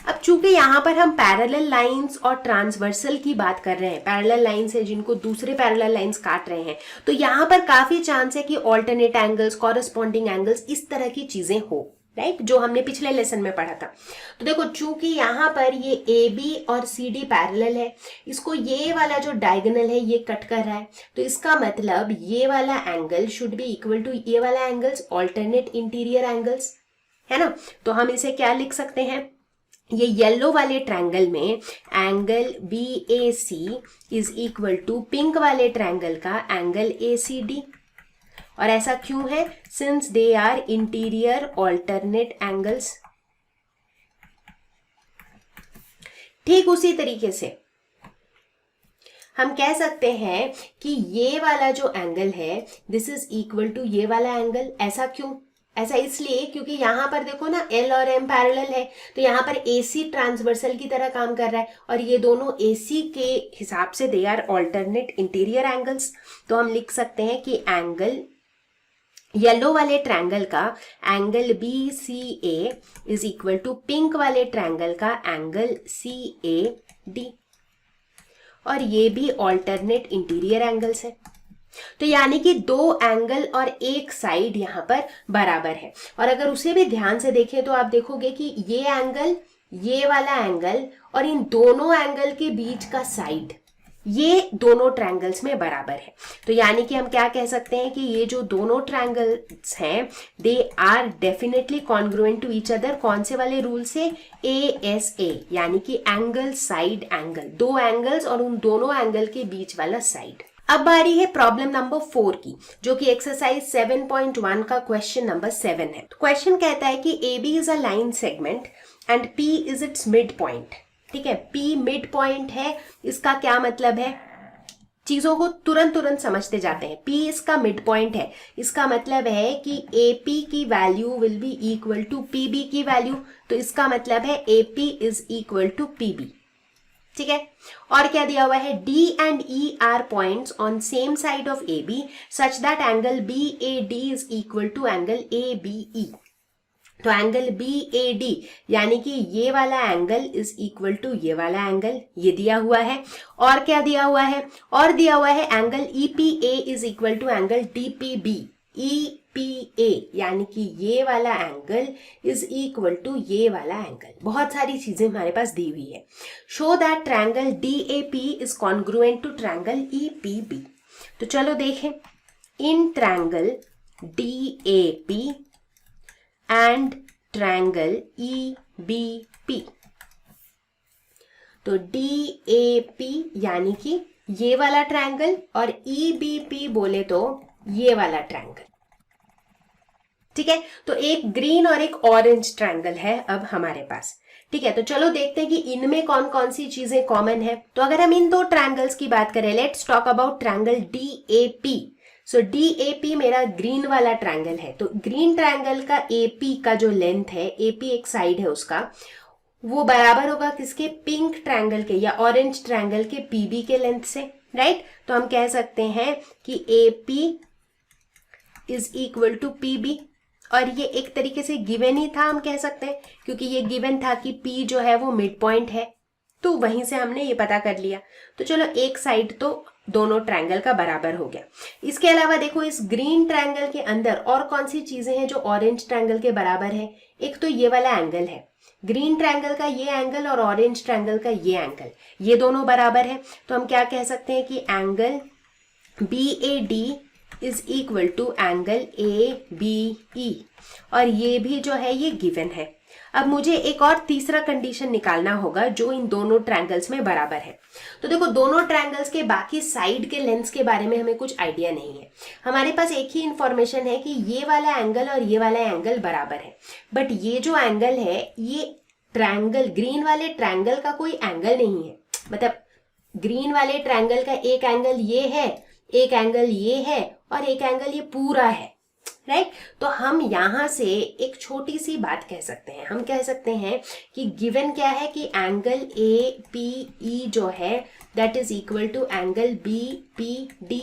अब चूंकि यहां पर हम पैरेलल लाइंस और ट्रांसवर्सल की बात कर रहे हैं, पैरेलल लाइंस है जिनको दूसरे पैरेलल लाइंस काट रहे हैं, तो यहां पर काफी चांस है कि ऑल्टरनेट एंगल्स, कॉरेस्पॉन्डिंग एंगल्स, इस तरह की चीजें हो, राइट, जो हमने पिछले लेसन में पढ़ा था। तो देखो, चूंकि यहां पर ये AB और CD पैरेलल है, इसको ये वाला जो डायगोनल है ये कट कर रहा है, तो इसका मतलब ये वाला angle should be equal to ये वाला एंगल्स, ऑल्टरनेट इंटीरियर एंगल्स, है ना। तो हम इसे क्या लिख सकते हैं, ये येलो वाले ट्रायंगल में angle BAC is equal to pink वाले ट्रायंगल का एंगल ACD। और ऐसा क्यों है? Since they are interior alternate angles. ठीक उसी तरीके से हम कह सकते हैं कि ये वाला जो एंगल है दिस इज इक्वल टू ये वाला एंगल। ऐसा क्यों? ऐसा इसलिए क्योंकि यहां पर देखो ना, L और M पैरेलल है, तो यहां पर AC ट्रांसवर्सल की तरह काम कर रहा है, और ये दोनों AC के हिसाब से they are alternate interior angles. तो हम लिख सकते हैं कि एंगल येलो वाले ट्रायंगल का angle BCA is equal to pink वाले ट्रायंगल का एंगल CAD, और ये भी ऑल्टरनेट इंटीरियर एंगल्स है। तो यानी कि दो एंगल और एक साइड यहां पर बराबर है। और अगर उसे भी ध्यान से देखें तो आप देखोगे कि ये एंगल, ये वाला एंगल और इन दोनों एंगल के बीच का साइड, ये दोनों ट्रायंगल्स में बराबर है। तो यानी कि हम क्या कह सकते हैं कि ये जो दोनों ट्रायंगल्स हैं they are definitely congruent to each other. कौन से वाले रूल से? ASA, यानी कि एंगल साइड एंगल, दो एंगल्स और उन दोनों एंगल के बीच वाला साइड। अब बारी है प्रॉब्लम नंबर 4 की, जो कि एक्सरसाइज 7.1 का क्वेश्चन नंबर 7 है। क्वेश्चन कहता है कि AB is a line segment and P is it's mid point. ठीक है, P मिड पॉइंट है। इसका क्या मतलब है? चीजों को तुरंत समझते जाते हैं। P इसका मिड पॉइंट है, इसका मतलब है कि AP की value will be equal to PB की वैल्यू। तो इसका मतलब है AP is equal to PB। ठीक है, और क्या दिया हुआ है? D and E are points on same side of AB such that angle BAD is equal to angle ABE। तो एंगल BAD यानी कि ये वाला एंगल इज इक्वल टू ये वाला एंगल, ये दिया हुआ है। और क्या दिया हुआ है? और दिया हुआ है angle EPA is equal to angle DPB। EPA यानी कि ये वाला एंगल इज इक्वल टू ये वाला एंगल। बहुत सारी चीजें हमारे पास दी हुई है। Show that triangle DAP is congruent to triangle EPB। तो चलो देखें, in triangle DAP and triangle EBP। तो DAP यानी कि ये वाला ट्रायंगल और EBP बोले तो ये वाला ट्रायंगल। ठीक है, तो एक ग्रीन और एक ऑरेंज ट्रायंगल है अब हमारे पास। ठीक है, तो चलो देखते हैं कि इनमें कौन कौन सी चीजें कॉमन है। तो अगर हम इन दो ट्रायंगल्स की बात करें, let's talk about triangle DAP। So DAP मेरा ग्रीन वाला ट्रायंगल है। तो ग्रीन ट्रायंगल का AP का जो लेंथ है, AP एक साइड है उसका, वो बराबर होगा किसके? पिंक ट्रायंगल के या ऑरेंज ट्रायंगल के PB के लेंथ से, राइट। तो हम कह सकते हैं कि AP is equal to PB, और ये एक तरीके से गिवन ही था, हम कह सकते हैं, क्योंकि ये गिवन था कि P जो है वो मिड पॉइंट है, तो वहीं से हमने ये पता कर लिया। तो चलो एक साइड तो दोनों ट्रायंगल का बराबर हो गया। इसके अलावा देखो, इस ग्रीन ट्रायंगल के अंदर और कौन सी चीजें हैं जो ऑरेंज ट्रायंगल के बराबर है? एक तो ये वाला एंगल है, ग्रीन ट्रायंगल का ये एंगल और ऑरेंज ट्रायंगल का ये एंगल, ये दोनों बराबर है। तो हम क्या कह सकते हैं कि angle BAD is equal to angle ABE, और ये भी जो है ये गिवन है। अब मुझे एक और तीसरा कंडीशन निकालना होगा जो इन दोनों ट्रायंगल्स में बराबर है। तो देखो, दोनों ट्रायंगल्स के बाकी साइड के लेंथ्स के बारे में हमें कुछ आइडिया नहीं है। हमारे पास एक ही इंफॉर्मेशन है कि ये वाला एंगल और ये वाला एंगल बराबर है, बट ये जो एंगल है ये ट्रायंगल, ग्रीन वाले ट्रायंगल का कोई एंगल नहीं है। मतलब ग्रीन वाले ट्रायंगल का एक एंगल ये है, एक एंगल ये है, और एक एंगल ये पूरा है, राइट। तो हम यहां से एक छोटी सी बात कह सकते हैं। हम कह सकते हैं कि गिवन क्या है कि एंगल APE जो है that is equal to angle BPD।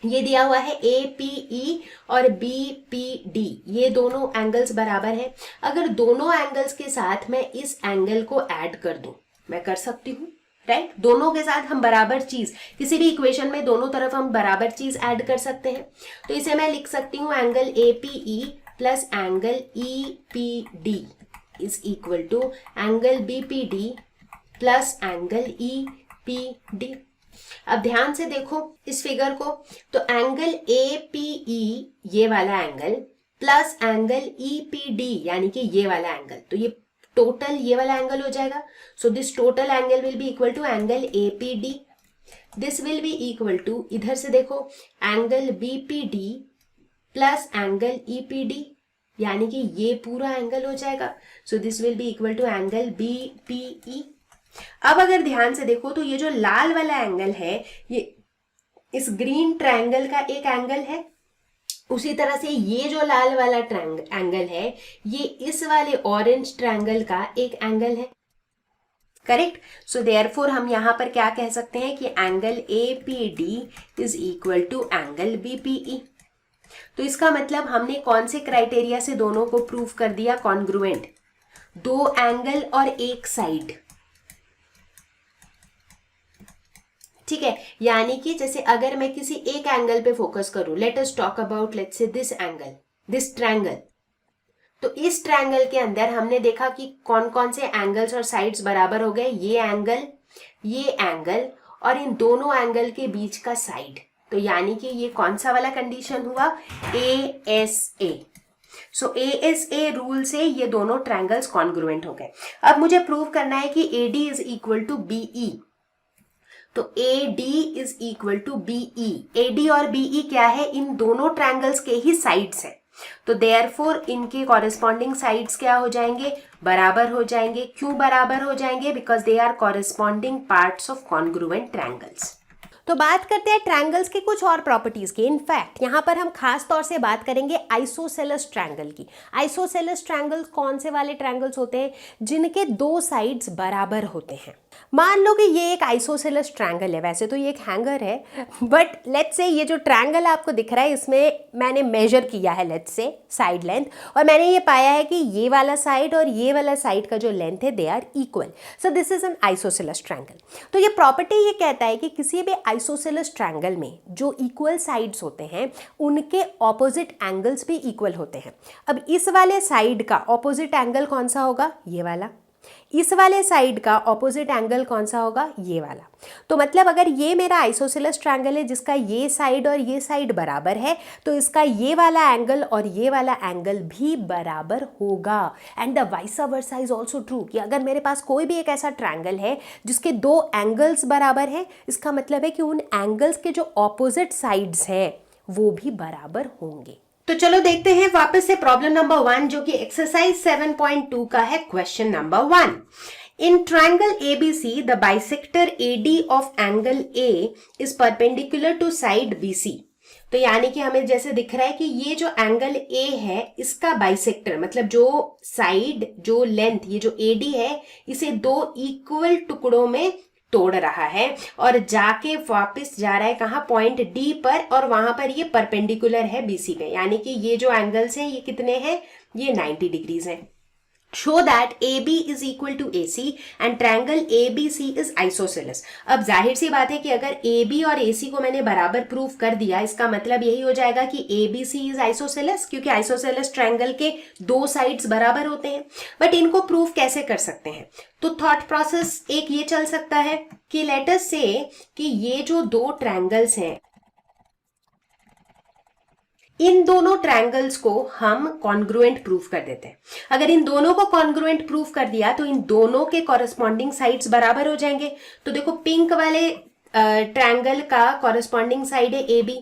ये दिया हुआ है APE और BPD, ये दोनों एंगल्स बराबर हैं। अगर दोनों एंगल्स के साथ मैं इस एंगल को ऐड कर दूं, मैं कर सकती हूँ, राइट। दोनों के साथ हम बराबर चीज, किसी भी इक्वेशन में दोनों तरफ हम बराबर चीज ऐड कर सकते हैं। तो इसे मैं लिख सकती हूँ angle APE plus angle EPD is equal to angle BPD plus angle EPD। अब ध्यान से देखो इस फिगर को, तो एंगल APE ये वाला एंगल प्लस एंगल EPD यानी कि ये वाला एंगल, तो ये टोटल ये वाला एंगल हो जाएगा। So this total angle will be equal to angle APD। This will be equal to, इधर से देखो, angle BPD plus angle EPD यानी कि ये पूरा एंगल हो जाएगा। So this will be equal to angle BPE। अब अगर ध्यान से देखो तो ये जो लाल वाला एंगल है ये इस ग्रीन ट्रायंगल का एक एंगल है, उसी तरह से ये जो लाल वाला एंगल है ये इस वाले ऑरेंज ट्रायंगल का एक एंगल है, करेक्ट। सो देयरफॉर हम यहां पर क्या कह सकते हैं कि angle APD is equal to angle BPE। तो इसका मतलब हमने कौन से क्राइटेरिया से दोनों को प्रूव कर दिया, कॉन्ग्रुएंट, दो एंगल और एक साइड, ठीक है। यानी कि जैसे अगर मैं किसी एक एंगल पे फोकस करूं, let us talk about let's say this angle, this triangle, तो इस ट्रायंगल के अंदर हमने देखा कि कौन कौन से एंगल्स और साइड्स बराबर हो गए, ये एंगल और इन दोनों एंगल के बीच का साइड। तो यानी कि ये कौन सा वाला कंडीशन हुआ, ASA। सो ASA रूल से ये दोनों ट्रायंगल्स कॉन्ग्रुएंट हो गए। अब मुझे प्रूव करना है कि AD is equal to BE। तो AD is equal to BE। AD और BE क्या है, इन दोनों ट्रायंगल्स के ही साइड्स हैं। तो देयरफॉर इनके कॉरेस्पॉन्डिंग साइड्स क्या हो जाएंगे, बराबर हो जाएंगे। क्यों बराबर हो जाएंगे, because they are corresponding parts of congruent triangles. तो बात करते हैं ट्रायंगल्स की कुछ और प्रॉपर्टीज की। इनफैक्ट यहाँ पर हम खास तौर से बात करेंगे आइसोसेलेस ट्रायंगल की। आइसोसेलेस ट्रायंगल्स कौन से वाले ट्रायंगल्स होते हैं, जिनके दो साइड्स बराबर होते हैं। मान लो कि ये एक आइसोसेलेस ट्रायंगल है, वैसे तो ये एक हैंगर है, बट लेट्स से ये जो ट्रायंगल आपको दिख रहा है इसमें मैंने मेजर किया है लेट्स से साइड लेंथ, और मैंने ये पाया है कि ये वाला साइड और ये वाला साइड का जो लेंथ है they are equal. So this is an isosceles triangle. तो ये प्रॉपर्टी ये कहता है कि किसी भी आइसोसेलेस ट्रायंगल में जो इक्वल साइड्स होते हैं उनके ऑपोजिट एंगल्स भी इक्वल होते हैं। अब इस वाले साइड का ऑपोजिट एंगल कौन सा होगा, ये वाला। इस वाले साइड का ऑपोजिट एंगल कौन सा होगा, ये वाला। तो मतलब अगर ये मेरा आइसोसेलेस ट्रायंगल है जिसका ये साइड और ये साइड बराबर है, तो इसका ये वाला एंगल और ये वाला एंगल भी बराबर होगा। And the vice versa is also true, कि अगर मेरे पास कोई भी एक ऐसा ट्रायंगल है जिसके दो एंगल्स बराबर हैं, इसका मतलब है कि उन एंगल्स के जो ऑपोजिट साइड्स हैं वो भी बराबर होंगे। तो चलो देखते हैं वापस से प्रॉब्लम नंबर 1, जो कि एक्सरसाइज 7.2 का है। Question number 1, in triangle ABC the bisector AD of angle A is perpendicular to side BC। तो यानी कि हमें जैसे दिख रहा है कि ये जो एंगल A है इसका बाइसेक्टर, मतलब जो साइड, जो लेंथ, ये जो AD है इसे दो इक्वल टुकड़ों में तोड़ रहा है और जाके वापस जा रहा है कहाँ, पॉइंट D पर, और वहां पर ये परपेंडिकुलर है BC पे। यानी कि ये जो एंगल्स हैं ये कितने हैं, ये 90 डिग्रीज हैं। Show that AB is equal to AC and triangle ABC is isosceles. अब जाहिर सी बात है कि अगर AB और AC को मैंने बराबर प्रूव कर दिया, इसका मतलब यही हो जाएगा कि ABC इज आइसोसेलेस, क्योंकि आइसोसेलेस ट्रायंगल के दो साइड्स बराबर होते हैं। बट इनको प्रूव कैसे कर सकते हैं, तो थॉट प्रोसेस एक ये चल सकता है कि लेट अस से कि ये जो दो ट्रायंगल्स हैं इन दोनों ट्रायंगल्स को हम कॉन्ग्रुएंट प्रूफ कर देते हैं। अगर इन दोनों को कॉन्ग्रुएंट प्रूफ कर दिया तो इन दोनों के कॉरेस्पॉन्डिंग साइड्स बराबर हो जाएंगे। तो देखो पिंक वाले ट्रायंगल का कॉरेस्पॉन्डिंग साइड है ए बी,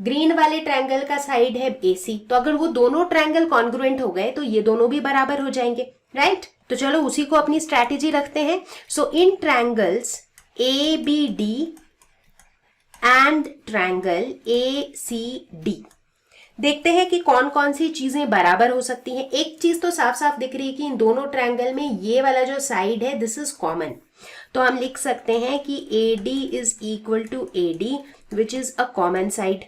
ग्रीन वाले ट्रायंगल का साइड है ए सी। तो अगर वो दोनों ट्रायंगल कॉन्ग्रुएंट हो गए तो ये दोनों भी बराबर हो जाएंगे, राइट। तो चलो उसी को अपनी स्ट्रैटेजी रखते हैं। So in triangles A B D and triangle A C D देखते हैं कि कौन कौन सी चीजें बराबर हो सकती हैं। एक चीज तो साफ साफ दिख रही है कि इन दोनों ट्रायंगल में ये वाला जो साइड है दिस इज कॉमन। तो हम लिख सकते हैं कि A D is equal to A D which is a common side,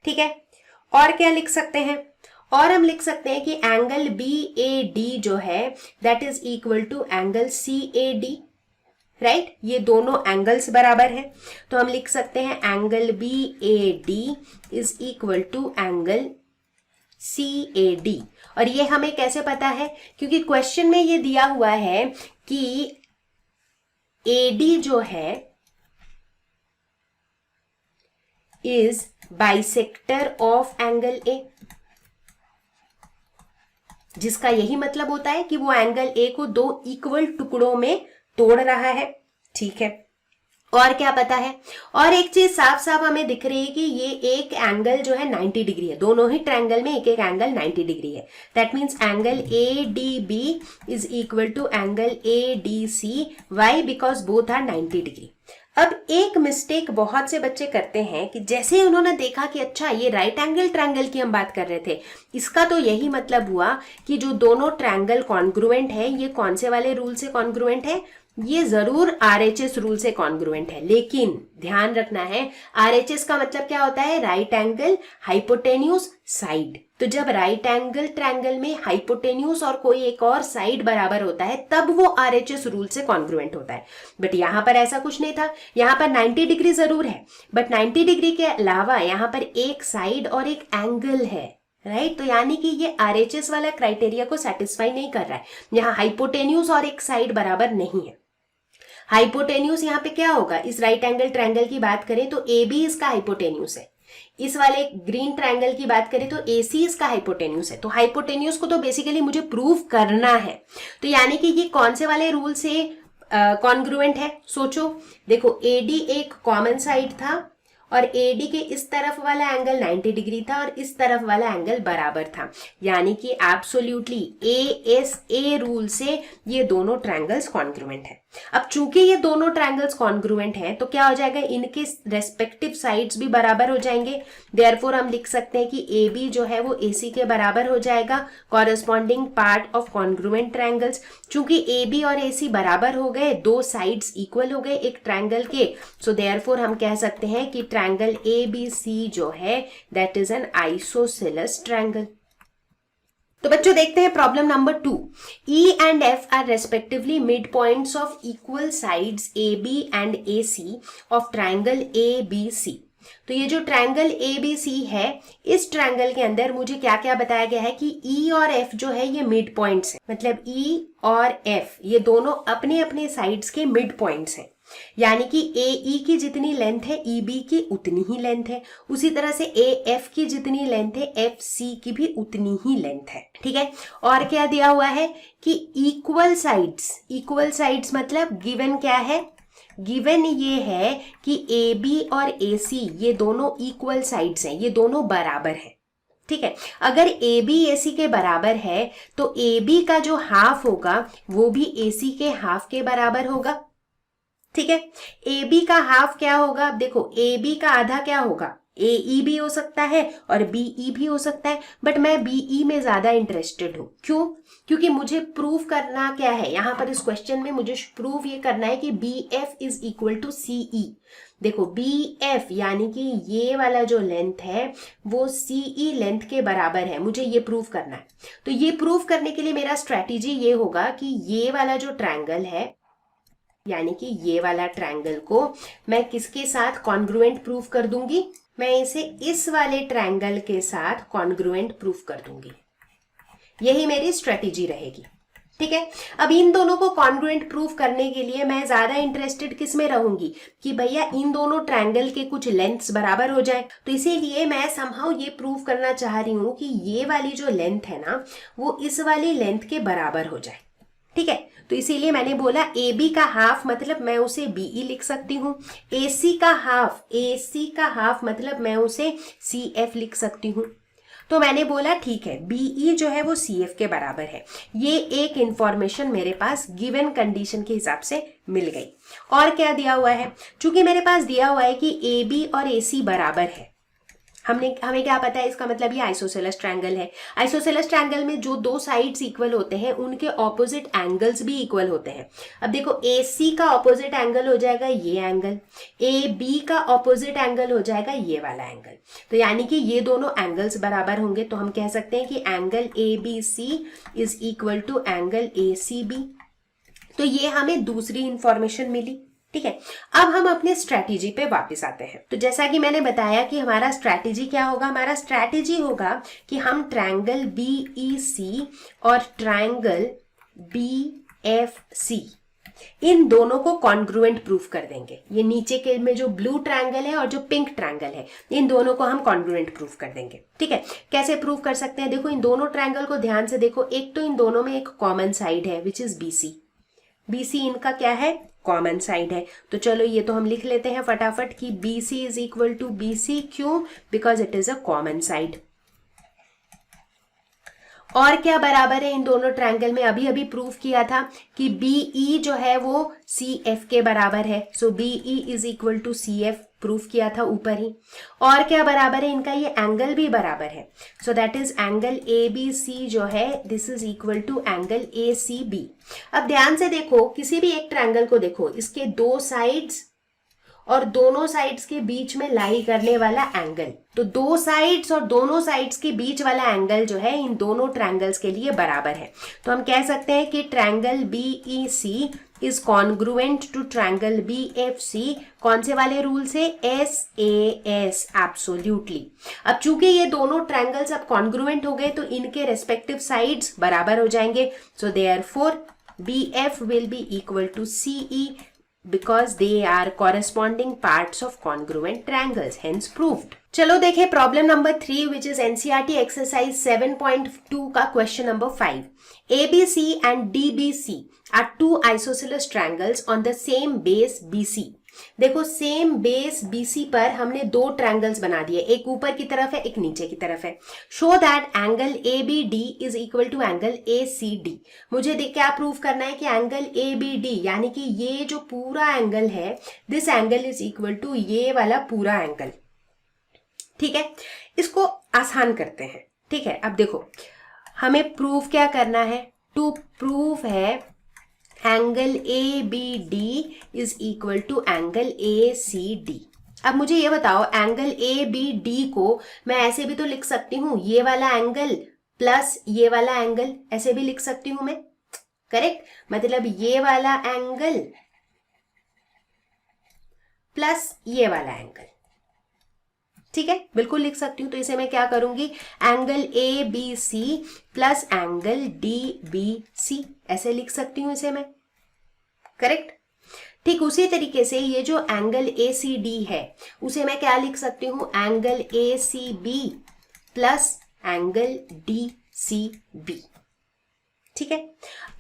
ठीक है। और क्या लिख सकते हैं, और हम लिख सकते हैं कि एंगल बी ए डी जो है that is equal to angle C A D, right. ये दोनों एंगल्स बराबर हैं। तो हम लिख सकते हैं angle B A D is equal to angle C A D. और ये हमें कैसे पता है, क्योंकि क्वेश्चन में ये दिया हुआ है कि ए डी जो है is bisector of angle A, जिसका यही मतलब होता है कि वो एंगल ए को दो इक्वल टुकड़ों में तोड़ रहा है, ठीक है। और क्या पता है, और एक चीज साफ साफ हमें दिख रही है कि ये एक एंगल जो है 90 डिग्री है। दोनों ही ट्रायंगल में एक एक एंगल 90 डिग्री है। That means angle A D B is equal to angle A D C. Why? Because both are 90 degree. अब एक मिस्टेक बहुत से बच्चे करते हैं कि जैसे ही उन्होंने देखा कि अच्छा ये राइट एंगल ट्रायंगल की हम बात कर रहे थे, इसका तो यही मतलब हुआ कि जो दोनों ट्रायंगल कॉन्ग्रुएंट है ये कौन से वाले रूल से कॉन्ग्रुएंट है, ये जरूर आरएचएस रूल से कॉन्ग्रुएंट है। लेकिन ध्यान रखना है आरएचएस का मतलब क्या होता है, राइट एंगल हाइपोटेन्यूज साइड। तो जब राइट एंगल ट्रायंगल में हाइपोटेन्यूज और कोई एक और साइड बराबर होता है तब वो आरएचएस रूल से कॉन्ग्रुएंट होता है। बट यहां पर ऐसा कुछ नहीं था, यहां पर 90 डिग्री जरूर है बट 90 डिग्री के अलावा यहां पर एक साइड और एक एंगल है, राइट। तो यानी कि ये आरएचएस वाला क्राइटेरिया को सेटिस्फाई नहीं कर रहा है। यहाँ हाइपोटेन्यूज और एक साइड बराबर नहीं है। हाइपोटेन्यूज यहाँ पे क्या होगा, इस राइट एंगल ट्रायंगल की बात करें तो ए बी इसका हाइपोटेन्यूज है। इस वाले ग्रीन ट्रायंगल की बात करें तो ए सी इसका हाइपोटेन्यूज है। तो हाइपोटेन्यूज को तो बेसिकली मुझे प्रूव करना है। तो यानी कि ये कौन से वाले रूल से कॉन्ग्रुएंट है, सोचो। देखो ए डी एक कॉमन साइड था और AD के इस तरफ वाला एंगल 90 डिग्री था और इस तरफ वाला एंगल बराबर था। यानी कि एब्सोल्युटली ASA रूल से ये दोनों ट्रायंगल्स कॉन्ग्रुएंट है। अब चूंकि ये दोनों ट्रायंगल्स कॉन्ग्रुएंट हैं तो क्या हो जाएगा, इनके रेस्पेक्टिव साइड्स भी बराबर हो जाएंगे। देयरफॉर हम लिख सकते हैं कि AB जो है वो AC के बराबर हो जाएगा, corresponding part of congruent triangles. चूंकि AB और AC बराबर हो गए, दो साइड्स इक्वल हो गए एक ट्रायंगल के, सो देयरफॉर हम कह सकते हैं कि ट्रायंगल ABC जो है that is an isosceles triangle. तो बच्चों देखते हैं problem number 2। E and F are respectively midpoints of equal sides AB and AC of triangle ABC। तो ये जो ट्रायंगल ABC है, इस ट्रायंगल के अंदर मुझे क्या क्या बताया गया है कि E और F जो है ये मिड पॉइंट्स हैं। मतलब E और F ये दोनों अपने अपने साइड्स के मिड पॉइंट्स हैं। यानी कि AE की जितनी लेंथ है EB की उतनी ही लेंथ है, उसी तरह से AF की जितनी लेंथ है FC की भी उतनी ही लेंथ है, ठीक है। और क्या दिया हुआ है कि इक्वल साइड्स मतलब गिवन क्या है, गिवन ये है कि AB और AC ये दोनों इक्वल साइड्स हैं, ये दोनों बराबर हैं, ठीक है। अगर AB AC के बराबर है तो AB का जो हाफ होगा वो भी AC के हाफ के बराबर होगा, ठीक है। AB का हाफ क्या होगा, देखो AB का आधा क्या होगा, AE भी हो सकता है और BE भी हो सकता है, बट मैं BE में ज्यादा इंटरेस्टेड हूं। क्यों? क्योंकि मुझे प्रूफ करना क्या है, यहां पर इस क्वेश्चन में मुझे प्रूफ ये करना है कि BF is equal to CE। देखो BF यानी कि ये वाला जो लेंथ है वो CE लेंथ के बराबर है, मुझे ये प्रूफ करना है। तो ये प्रूफ करने के लिए मेरा स्ट्रेटेजी ये होगा कि ये वाला जो ट्रायंगल है, यानी कि ये वाला ट्रायंगल को मैं किसके साथ कॉन्ग्रुएंट प्रूफ कर दूंगी, मैं इसे इस वाले ट्रायंगल के साथ कॉन्ग्रुएंट प्रूफ कर दूंगी। यही मेरी स्ट्रेटेजी रहेगी। ठीक है। अब इन दोनों को कॉन्ग्रुएंट प्रूफ करने के लिए मैं ज्यादा इंटरेस्टेड किस में रहूंगी कि भैया इन दोनों ट्रायंगल के कुछ लेंथ्स बराबर हो जाए, तो इसीलिए मैं समहाउ ये प्रूफ करना चाह रही हूं कि ये वाली जो लेंथ है ना वो इस वाली लेंथ के बराबर हो जाए। ठीक है, तो इसीलिए मैंने बोला ए बी का हाफ मतलब मैं उसे बीई लिख सकती हूँ, ए सी का हाफ मतलब मैं उसे सी एफ लिख सकती हूँ। तो मैंने बोला ठीक है, बीई जो है वो सी एफ के बराबर है। ये एक इंफॉर्मेशन मेरे पास गिवन कंडीशन के हिसाब से मिल गई। और क्या दिया हुआ है, चूंकि मेरे पास दिया हुआ है कि ए बी और ए सी बराबर है, हमें क्या पता है, इसका मतलब ये आइसोसेलेस ट्रायंगल है। आइसोसेलेस ट्रायंगल में जो दो साइड्स इक्वल होते हैं उनके ऑपोजिट एंगल्स भी इक्वल होते हैं। अब देखो ए सी का ऑपोजिट एंगल हो जाएगा ये एंगल, ए बी का ऑपोजिट एंगल हो जाएगा ये वाला एंगल, तो यानी कि ये दोनों एंगल्स बराबर होंगे। तो हम कह सकते हैं कि angle A B C is equal to angle A C B. तो ये हमें दूसरी इंफॉर्मेशन मिली। ठीक है, अब हम अपने स्ट्रैटेजी पे वापस आते हैं। तो जैसा कि मैंने बताया कि हमारा स्ट्रैटेजी क्या होगा, हमारा स्ट्रैटेजी होगा कि हम ट्रायंगल बीईसी और ट्रायंगल बीएफसी इन दोनों को कॉन्ग्रुएंट प्रूफ कर देंगे। ये नीचे के में जो ब्लू ट्रायंगल है और जो पिंक ट्रायंगल है, इन दोनों को हम कॉन्ग्रुएंट प्रूफ कर देंगे। ठीक है, कैसे प्रूफ कर सकते हैं, देखो इन दोनों ट्रायंगल को ध्यान से देखो। एक तो इन दोनों में एक कॉमन साइड है विच इज बीसी, बीसी इनका क्या है, कॉमन साइड है। तो चलो ये तो हम लिख लेते हैं फटाफट कि BC is equal to BC, क्यों, because it is a common side. और क्या बराबर है इन दोनों ट्रायंगल में, अभी अभी प्रूफ किया था कि BE जो है वो CF के बराबर है। So BE is equal to CF, proof किया था ऊपर ही। और क्या बराबर है इनका, ये एंगल भी बराबर है। So that is angle ABC जो है this is equal to angle ACB। अब ध्यान से देखो, किसी भी एक ट्रायंगल को देखो, इसके दो साइड्स और दोनों साइड्स के बीच में लाई करने वाला एंगल, तो दो साइड्स और दोनों साइड्स के बीच वाला एंगल जो है इन दोनों ट्रायंगल्स के लिए बराबर है। तो हम कह सकते हैं कि triangle BEC is congruent to triangle BFC, कौन से वाले रूल से, SAS, एब्सोल्युटली। अब चूंकि ये दोनों ट्रायंगल्स अब कॉन्ग्रुएंट हो गए तो इनके रेस्पेक्टिव साइड्स बराबर हो जाएंगे। So therefore BF will be equal to CE because they are corresponding parts of congruent triangles, hence proved. चलो देखें problem number 3 which is NCERT exercise 7.2 का question number 5. ABC and DBC are two isosceles triangles on the same base BC. देखो सेम बेस BC पर हमने दो ट्रायंगल्स बना दिए, एक ऊपर की तरफ है एक नीचे की तरफ है। Show that angle ABD is equal to angle ACD। मुझे क्या प्रूव करना है कि एंगल ABD यानी कि ये जो पूरा एंगल है this angle is equal to ये वाला पूरा एंगल। ठीक है, इसको आसान करते हैं। ठीक है, अब देखो हमें प्रूव क्या करना है, टू प्रूव है angle ABD is equal to angle ACD। अब मुझे ये बताओ एंगल ABD को मैं ऐसे भी तो लिख सकती हूं, ये वाला एंगल प्लस ये वाला एंगल, ऐसे भी लिख सकती हूं मैं, करेक्ट। मतलब ये वाला एंगल प्लस ये वाला एंगल, ठीक है, बिल्कुल लिख सकती हूं। तो इसे मैं क्या करूंगी, angle ABC plus angle DBC, ऐसे लिख सकती हूं इसे मैं, करेक्ट। ठीक उसी तरीके से ये जो एंगल ACD है उसे मैं क्या लिख सकती हूं, angle ACB plus angle DCB। ठीक है,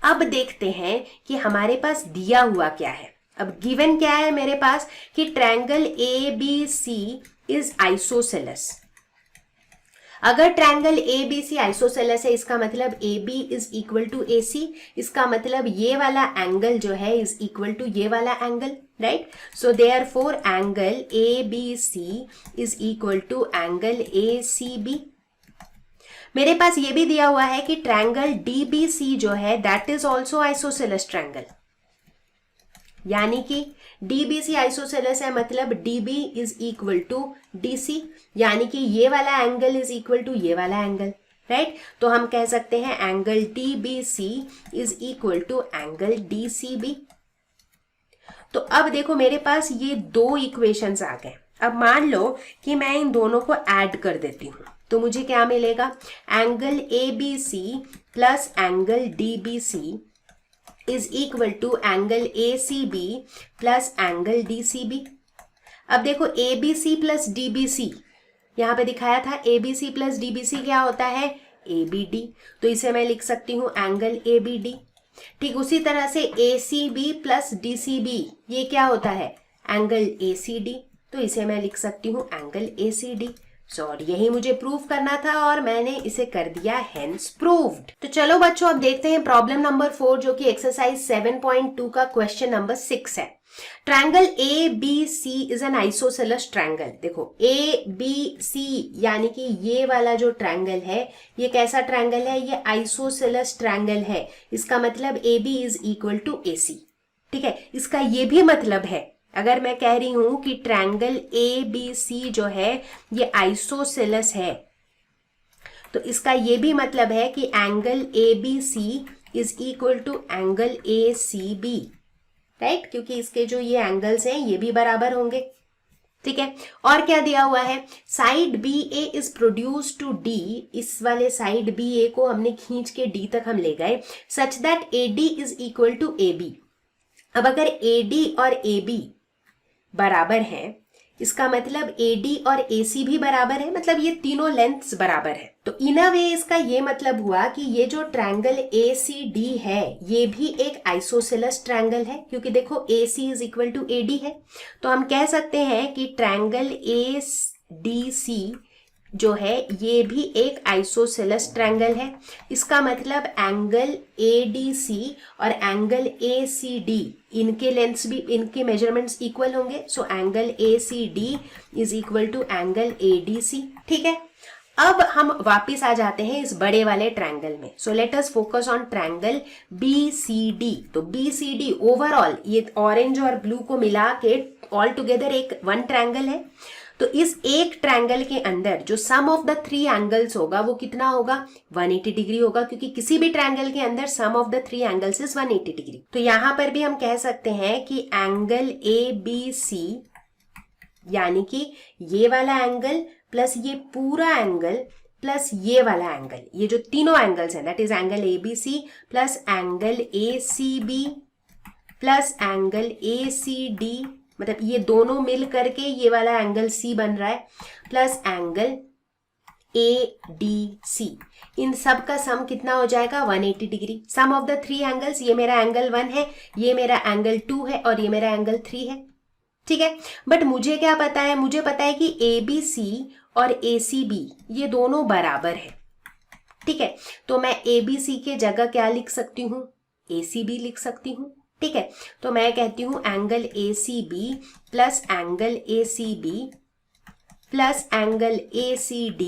अब देखते हैं कि हमारे पास दिया हुआ क्या है। अब गिवन क्या है मेरे पास कि ट्रायंगल ABC इज आइसोसेलेस। अगर ट्रायंगल ABC आइसोसेलेस है इसका मतलब AB is equal to AC, इसका मतलब ये वाला एंगल जो है इज इक्वल टू ये वाला angle, right. So therefore angle ABC is equal to angle ACB। मेरे पास ये भी दिया हुआ है कि ट्रायंगल DBC जो है that is also isosceles triangle, यानी कि DBC आइसोसेलेस है मतलब DB is equal to DC, यानी कि ये वाला एंगल इज इक्वल टू ये वाला एंगल, राइट। तो हम कह सकते हैं angle DBC is equal to angle DCB। तो अब देखो मेरे पास ये दो इक्वेशंस आ गए। अब मान लो कि मैं इन दोनों को ऐड कर देती हूं, तो मुझे क्या मिलेगा, angle A B C plus angle D B C is equal to angle A C B plus angle D C B. अब देखो A B C plus D B C यहाँ पे दिखाया था, A B C plus D B C क्या होता है, ए बी डी, तो इसे मैं लिख सकती हूँ एंगल ए बी डी। ठीक उसी तरह से A C B plus D C B ये क्या होता है, एंगल ए सी डी, तो इसे मैं लिख सकती हूँ angle A C D. Sorry, यही मुझे प्रूव करना था और मैंने इसे कर दिया, हेंस प्रूव्ड। तो चलो बच्चों अब देखते हैं प्रॉब्लम नंबर 4 जो कि एक्सरसाइज 7.2 का क्वेश्चन नंबर 6 है। Triangle A B C is an isosceles triangle. देखो ए बी सी यानी कि ये वाला जो ट्रायंगल है ये कैसा ट्रायंगल है, ये आइसोसेलेस ट्रायंगल है। इसका मतलब A B is equal to A C. ठीक है, इसका ये भी मतलब है, अगर मैं कह रही हूं कि ट्रायंगल ए बी सी जो है ये आइसोसेलेस है, तो इसका ये भी मतलब है कि angle A B C is equal to angle A C B, right, क्योंकि इसके जो ये एंगल्स हैं ये भी बराबर होंगे। ठीक है, और क्या दिया हुआ है, side B A is produce to D, इस वाले साइड बी ए को हमने खींच के डी तक हम ले गए, such that A D is equal to A B. अब अगर ए डी और ए बी बराबर हैं, इसका मतलब AD और AC भी बराबर है, मतलब ये तीनों लेंथ्स बराबर है। तो इन अ वे इसका ये मतलब हुआ कि ये जो ट्रायंगल ACD है ये भी एक आइसोसेलेस ट्रायंगल है, क्योंकि देखो AC is equal to AD है। तो हम कह सकते हैं कि ट्रायंगल ADC जो है ये भी एक आइसोसेलेस ट्रायंगल है। इसका मतलब एंगल ADC और एंगल ACD इनके लेंथ्स भी, इनके मेजरमेंट्स इक्वल होंगे। So angle ACD is equal to angle ADC। ठीक है, अब हम वापिस आ जाते हैं इस बड़े वाले ट्रायंगल में। So let us focus on triangle BCD। तो BCD ओवरऑल ये ऑरेंज और ब्लू को मिला के ऑल टुगेदर एक वन ट्रायंगल है। तो इस एक ट्रायंगल के अंदर जो सम ऑफ द थ्री एंगल्स होगा वो कितना होगा, 180 डिग्री होगा, क्योंकि किसी भी ट्रायंगल के अंदर sum of the three angles is 180 degree. तो यहां पर भी हम कह सकते हैं कि एंगल ABC यानी कि ये वाला एंगल प्लस ये पूरा एंगल प्लस ये वाला एंगल, ये जो तीनों एंगल्स हैं that is angle ABC plus angle ACB plus angle ACD, मतलब ये दोनों मिल करके ये वाला एंगल C बन रहा है, प्लस एंगल ADC। इन सब का सम कितना हो जाएगा, 180 degree. Sum of the three angles, ये मेरा एंगल 1 है, ये मेरा एंगल 2 है और ये मेरा एंगल 3 है। ठीक है, बट मुझे क्या पता है, मुझे पता है कि ABC और ACB ये दोनों बराबर है। ठीक है, तो मैं ABC के जगह क्या लिख सकती हूँ, ACB लिख सकती हूँ। ठीक है, तो मैं कहती हूं angle ACB plus angle ACB plus angle ACD।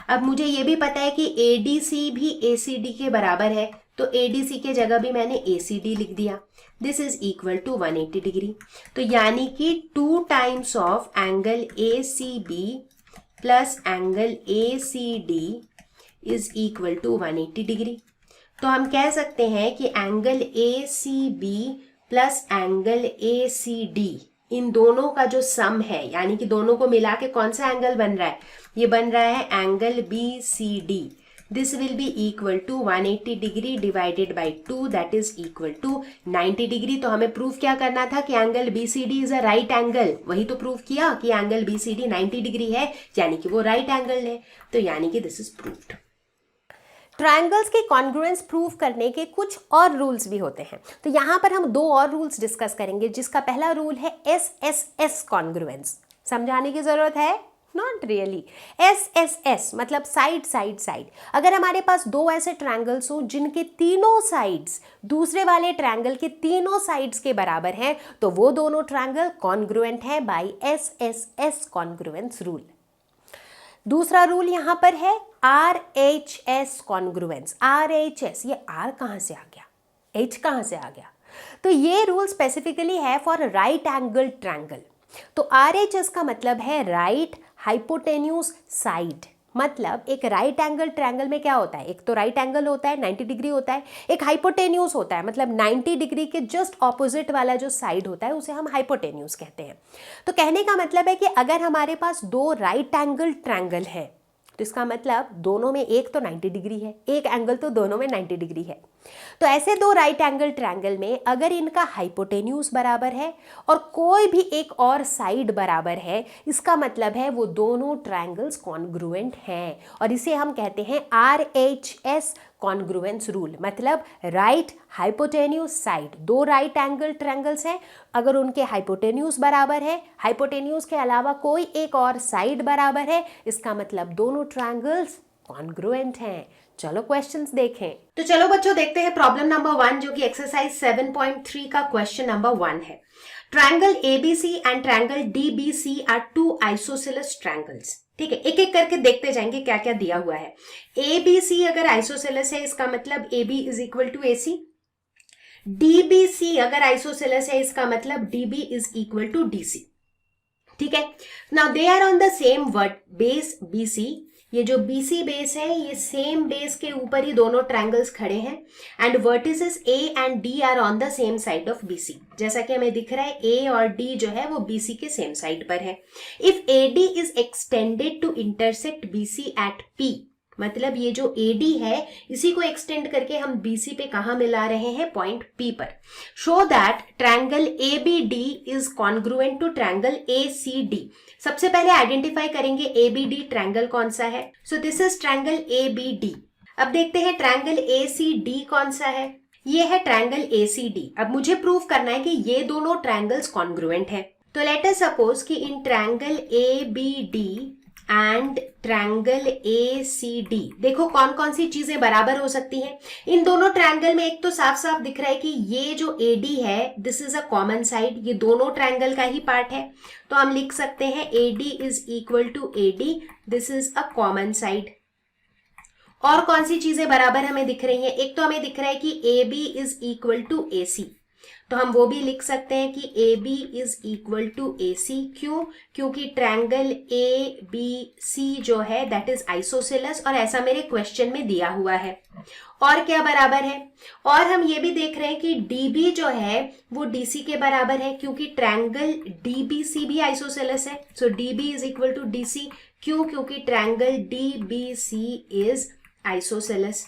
अब मुझे ये भी पता है कि ADC भी ACD के बराबर है, तो ADC के जगह भी मैंने ACD लिख दिया। This is equal to 180 degree. तो यानी कि 2 times of angle ACB plus angle ACD is equal to 180 degree. तो हम कह सकते हैं कि angle ACB plus angle ACD इन दोनों का जो सम है, यानी कि दोनों को मिला के कौन सा एंगल बन रहा है, ये बन रहा है angle BCD। This will be equal to 180 degree divided by 2 that is equal to 90 degree. तो हमें प्रूफ क्या करना था कि angle BCD is a right angle, वही तो प्रूफ किया कि एंगल BCD 90 डिग्री है, यानी कि वो राइट एंगल है। तो यानी कि दिस इज प्रूव्ड। ट्रायंगल्स के कॉन्ग्रुएंस प्रूव करने के कुछ और रूल्स भी होते हैं, तो यहाँ पर हम 2 और रूल्स डिस्कस करेंगे, जिसका पहला रूल है SSS कॉन्ग्रुएंस। समझाने की जरूरत है, नॉट रियली। SSS मतलब साइड साइड साइड। अगर हमारे पास 2 ऐसे ट्रायंगल्स हो जिनके तीनों साइड्स दूसरे वाले ट्रायंगल के तीनों साइड्स के बराबर हैं, तो वो दोनों ट्रायंगल कॉन्ग्रुएंट है बाय SSS कॉन्ग्रुएंस रूल। दूसरा रूल यहां पर है RHS कॉन्ग्रुएंस। RHS, ये R कहां से आ गया, H कहां से आ गया, तो ये रूल स्पेसिफिकली है फॉर राइट एंगल ट्रायंगल। तो RHS का मतलब है राइट हाइपोटेन्यूज साइड। मतलब एक राइट एंगल ट्रायंगल में क्या होता है, एक तो राइट एंगल होता है 90 डिग्री होता है, एक हाइपोटेन्यूज होता है, मतलब 90 डिग्री के जस्ट ऑपोजिट वाला जो साइड होता है उसे हम हाइपोटेन्यूज कहते हैं। तो कहने का मतलब है कि अगर हमारे पास 2 राइट एंगल ट्रायंगल है तो इसका मतलब दोनों में एक तो 90 डिग्री है, एक एंगल तो दोनों में 90 डिग्री है। तो ऐसे दो राइट एंगल ट्रायंगल में अगर इनका हाइपोटेन्यूज बराबर है और कोई भी एक और साइड बराबर है, इसका मतलब है वो दोनों ट्रायंगल्स कॉन्ग्रुएंट हैं, और इसे हम कहते हैं RHS कॉन्ग्रुएंस रूल। मतलब राइट हाइपोटेन्यूज साइड, दो राइट एंगल ट्रायंगल्स हैं, अगर उनके हाइपोटेन्यूज बराबर है, हाइपोटेन्यूज के अलावा कोई एक और साइड बराबर है, इसका मतलब दोनों ट्रायंगल्स कॉन्ग्रुएंट हैं। चलो क्वेश्चंस देखें। तो चलो बच्चों देखते हैं प्रॉब्लम नंबर 1, जो कि एक्सरसाइज 7.3 का क्वेश्चन नंबर 1 है। Triangle ABC and triangle DBC are two isosceles triangles. ठीक है, एक एक करके देखते जाएंगे क्या क्या दिया हुआ है। ABC अगर आइसोसेलेस है, इसका मतलब AB is equal to AC। DBC अगर आइसोसेलेस है, इसका मतलब DB is equal to DC। ठीक है, now they are on the same base BC। ये जो BC बेस है, ये सेम बेस के ऊपर ही दोनों ट्रायंगल्स खड़े हैं, and vertices A and D are on the same side of BC। जैसा कि हमें दिख रहा है A और D जो है वो BC के सेम साइड पर है। If AD is extended to intersect BC at P, मतलब ये जो AD है इसी को एक्सटेंड करके हम BC पे कहां मिला रहे हैं, पॉइंट P पर। Show that triangle ABD is congruent to triangle ACD। सबसे पहले आइडेंटिफाई करेंगे ABD ट्रायंगल कौन सा है। सो दिस इज ट्रायंगल ABD। अब देखते हैं ट्रायंगल ACD कौन सा है। ये है ट्रायंगल ACD। अब मुझे प्रूव करना है कि ये दोनों ट्रायंगल्स कॉन्ग्रुएंट है। तो लेट अस सपोज कि इन triangle ABD and triangle ACD देखो कौन कौन सी चीजें बराबर हो सकती हैं। इन दोनों ट्रायंगल में एक तो साफ साफ दिख रहा है कि ये जो AD है this is a common side, ये दोनों ट्रायंगल का ही पार्ट है। तो हम लिख सकते हैं AD is equal to AD, this is a common side. और कौन सी चीजें बराबर हमें दिख रही हैं, एक तो हमें दिख रहा है कि AB is equal to AC, तो हम वो भी लिख सकते हैं कि AB is equal to AC। क्यों? क्योंकि ट्रायंगल ABC जो है दैट इज आइसोसेलेस, और ऐसा मेरे क्वेश्चन में दिया हुआ है। और क्या बराबर है, और हम ये भी देख रहे हैं कि DB जो है वो DC के बराबर है, क्योंकि ट्रायंगल DBC भी आइसोसेलेस है। So DB is equal to DC। क्यों? क्योंकि ट्रायंगल DBC इज आइसोसेलेस।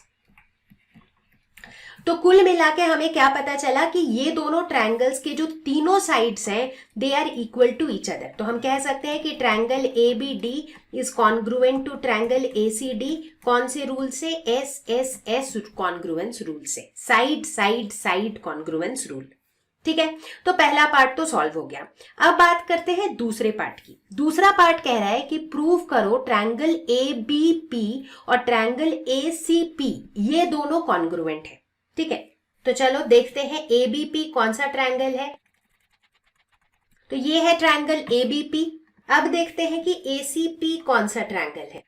तो कुल मिला के हमें क्या पता चला कि ये दोनों ट्रायंगल्स के जो तीनों साइड्स हैं they are equal to each other. तो हम कह सकते हैं कि triangle ABD is congruent to triangle ACD। कौन से रूल से? SSS कॉन्ग्रुएंस रूल से, side side side congruence rule. ठीक है, तो पहला पार्ट तो सॉल्व हो गया। अब बात करते हैं दूसरे पार्ट की। दूसरा पार्ट कह रहा है कि प्रूव करो ट्रायंगल ABP और ट्रायंगल ACP ये दोनों कॉन्ग्रुएंट है। ठीक है, तो चलो देखते हैं ABP कौन सा ट्रायंगल है। तो ये है ट्रायंगल ABP। अब देखते हैं कि ACP कौन सा ट्रायंगल है।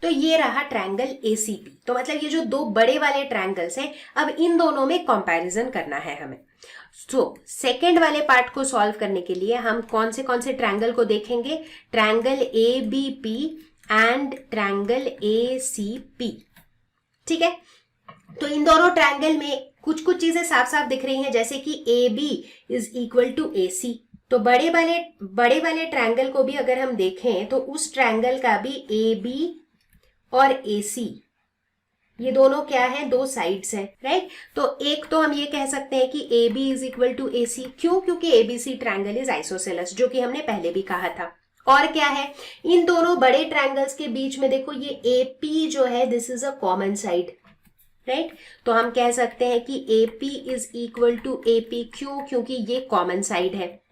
तो ये रहा ट्रायंगल ACP। तो मतलब ये जो दो बड़े वाले ट्रायंगल्स हैं, अब इन दोनों में कंपैरिजन करना है हमें। तो सेकेंड वाले पार्ट को सॉल्व करने के लिए हम कौन से ट्रायंगल को देखेंगे, triangle ABP and triangle ACP। ठीक है, तो इन दोनों ट्रायंगल में कुछ कुछ चीजें साफ साफ दिख रही हैं, जैसे कि AB is equal to AC। तो बड़े वाले ट्रायंगल को भी अगर हम देखें तो उस ट्रायंगल का भी AB और AC ये दोनों क्या है, दो साइड्स हैं, राइट। तो एक तो हम ये कह सकते हैं कि AB is equal to AC। क्यों? क्योंकि ABC ट्रायंगल इज आइसोसेलेस, जो कि हमने पहले भी कहा था। और क्या है, इन दोनों बड़े ट्रायंगल्स के बीच में देखो ये AP जो है this is a common side, right. तो हम कह सकते हैं कि AP is equal to AP। क्यों? क्योंकि ये कॉमन साइड है।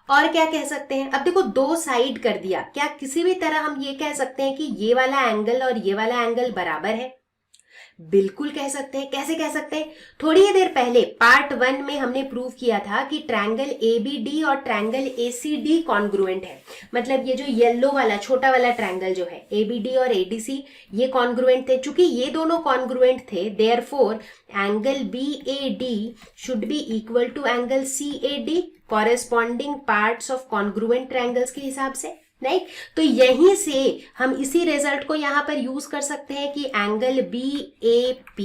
और क्या कह सकते हैं, अब देखो दो साइड कर दिया, क्या किसी भी तरह हम ये कह सकते हैं कि ये वाला एंगल और ये वाला एंगल बराबर है? बिल्कुल कह सकते हैं। कैसे कह सकते हैं? थोड़ी ही देर पहले पार्ट 1 में हमने प्रूव किया था कि ट्रायंगल ABD और ट्रायंगल ACD कॉन्ग्रुएंट है। मतलब ये जो येलो वाला छोटा वाला ट्रायंगल जो है ABD और ADC ये कॉन्ग्रुएंट थे। चूंकि ये दोनों कॉन्ग्रुएंट थे, therefore angle BAD should be equal to angle CAD, corresponding parts of congruent triangles के हिसाब से, राइट। तो यहीं से हम इसी रिजल्ट को यहां पर यूज कर सकते हैं कि angle BAP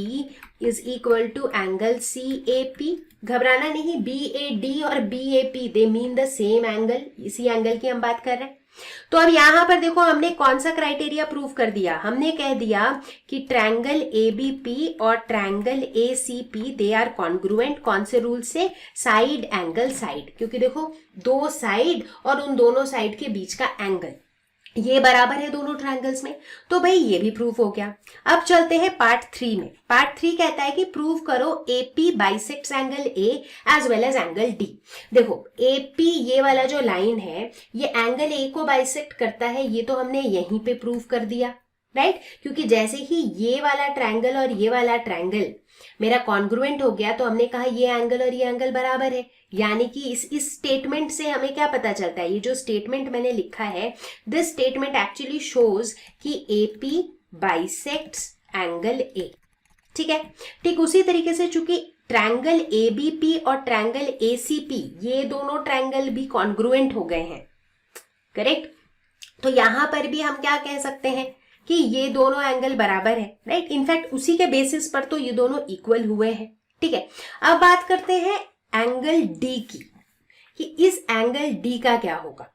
is equal to angle CAP। घबराना नहीं, BAD और BAP they mean the same angle, इसी एंगल की हम बात कर रहे हैं। तो अब यहां पर देखो हमने कौन सा क्राइटेरिया प्रूव कर दिया, हमने कह दिया कि ट्रायंगल एबीपी और triangle ACP they are congruent. कौन से रूल से? साइड एंगल साइड, क्योंकि देखो दो साइड और उन दोनों साइड के बीच का एंगल ये बराबर है दोनों ट्रायंगल्स में, तो भाई ये भी प्रूफ हो गया। अब चलते हैं पार्ट 3 में। पार्ट 3 कहता है कि प्रूव करो AP bisects angle A as well as angle D. देखो एपी ये वाला जो लाइन है ये एंगल ए को बाइसेक्ट करता है, ये तो हमने यहीं पे प्रूव कर दिया, राइट? क्योंकि जैसे ही ये वाला ट्रायंगल और ये वाला ट्रायंगल मेरा कॉन्ग्रुएंट हो गया तो हमने कहा ये एंगल और ये एंगल बराबर है। यानी कि इस स्टेटमेंट से हमें क्या पता चलता है, ये जो स्टेटमेंट मैंने लिखा है, दिस स्टेटमेंट एक्चुअली शोज कि एपी बाइसेक्ट्स एंगल ए। ठीक है, ठीक उसी तरीके से चूंकि ट्रायंगल एबीपी और ट्रायंगल एसीपी ये दोनों ट्रायंगल भी कॉन्ग्रुएंट हो गए हैं, करेक्ट? तो यहां पर भी हम क्या कह सकते हैं कि ये दोनों एंगल बराबर है, राइट? इनफैक्ट उसी के बेसिस पर तो ये दोनों इक्वल हुए हैं। ठीक है, अब बात करते हैं एंगल डी की, कि इस एंगल डी का क्या होगा।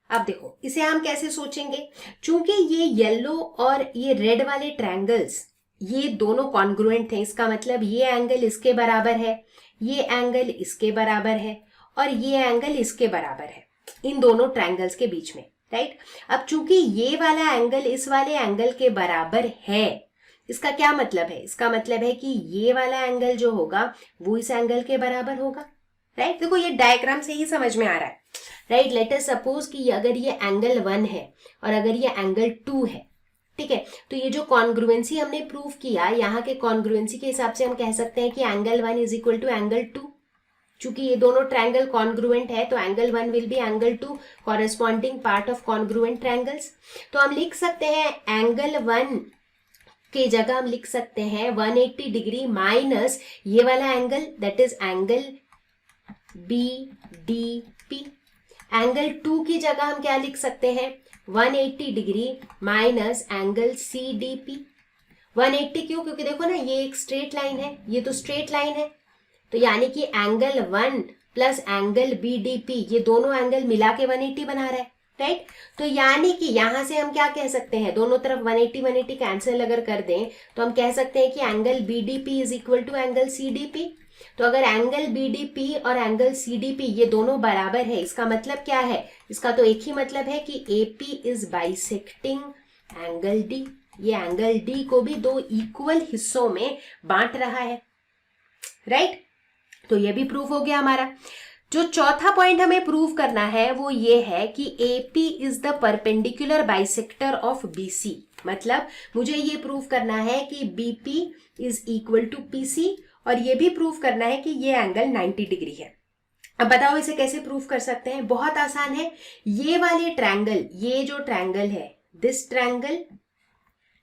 अब देखो इसे हम कैसे सोचेंगे, चूंकि ये येलो और ये रेड वाले ट्रायंगल्स ये दोनों कॉन्ग्रुएंट थे, इसका मतलब ये एंगल इसके बराबर है, ये एंगल इसके बराबर है और ये एंगल इसके बराबर है इन दोनों ट्रायंगल्स के बीच में, राइट? अब चूंकि ये वाला एंगल इस वाले एंगल के बराबर है, इसका क्या मतलब है? इसका मतलब है कि ये वाला एंगल जो होगा वो इस एंगल के बराबर होगा, राइट? देखो ये डायग्राम से ही समझ में आ रहा है, राइट? लेट अस सपोज कि अगर ये एंगल 1 है और अगर ये एंगल 2 है, ठीक है, तो ये जो कॉन्ग्रुएंसी हमने प्रूव किया, यहाँ के कॉन्ग्रुएंसी के हिसाब से हम कह सकते हैं कि angle 1 is equal to angle 2। चूंकि ये दोनों ट्रायंगल कॉन्ग्रुएंट है तो angle 1 will be angle 2 corresponding part of congruent triangles. तो हम लिख सकते हैं एंगल 1 के जगह हम लिख सकते हैं 180 डिग्री माइनस ये वाला angle, that is angle BDP। Angle 2 की जगह हम क्या लिख सकते हैं 180 डिग्री माइनस एंगल CDP। 180 क्यों? क्योंकि देखो ना ये एक स्ट्रेट लाइन है, ये तो स्ट्रेट लाइन है, तो यानी कि एंगल 1 प्लस एंगल BDP ये दोनों एंगल मिला के 180 बना रहा है, राइट? तो यानी कि यहां से हम क्या कह सकते हैं, दोनों तरफ 180 कैंसिल अगर कर दें तो हम कह सकते हैं कि angle BDP is equal to angle CDP। तो अगर एंगल BDP और एंगल CDP ये दोनों बराबर है, इसका मतलब क्या है? इसका तो एक ही मतलब है कि AP is bisecting angle D। ये एंगल D को भी दो इक्वल हिस्सों में बांट रहा है, राइट? तो ये भी प्रूफ हो गया हमारा। जो चौथा पॉइंट हमें प्रूव करना है वो ये है कि AP is the perpendicular bisector of BC। मतलब मुझे ये प्रूव करना है कि BP is equal to PC और ये भी प्रूव करना है कि ये एंगल 90 डिग्री है। अब बताओ इसे कैसे प्रूव कर सकते हैं? बहुत आसान है। ये वाले ट्रायंगल, ये जो ट्रायंगल है, this triangle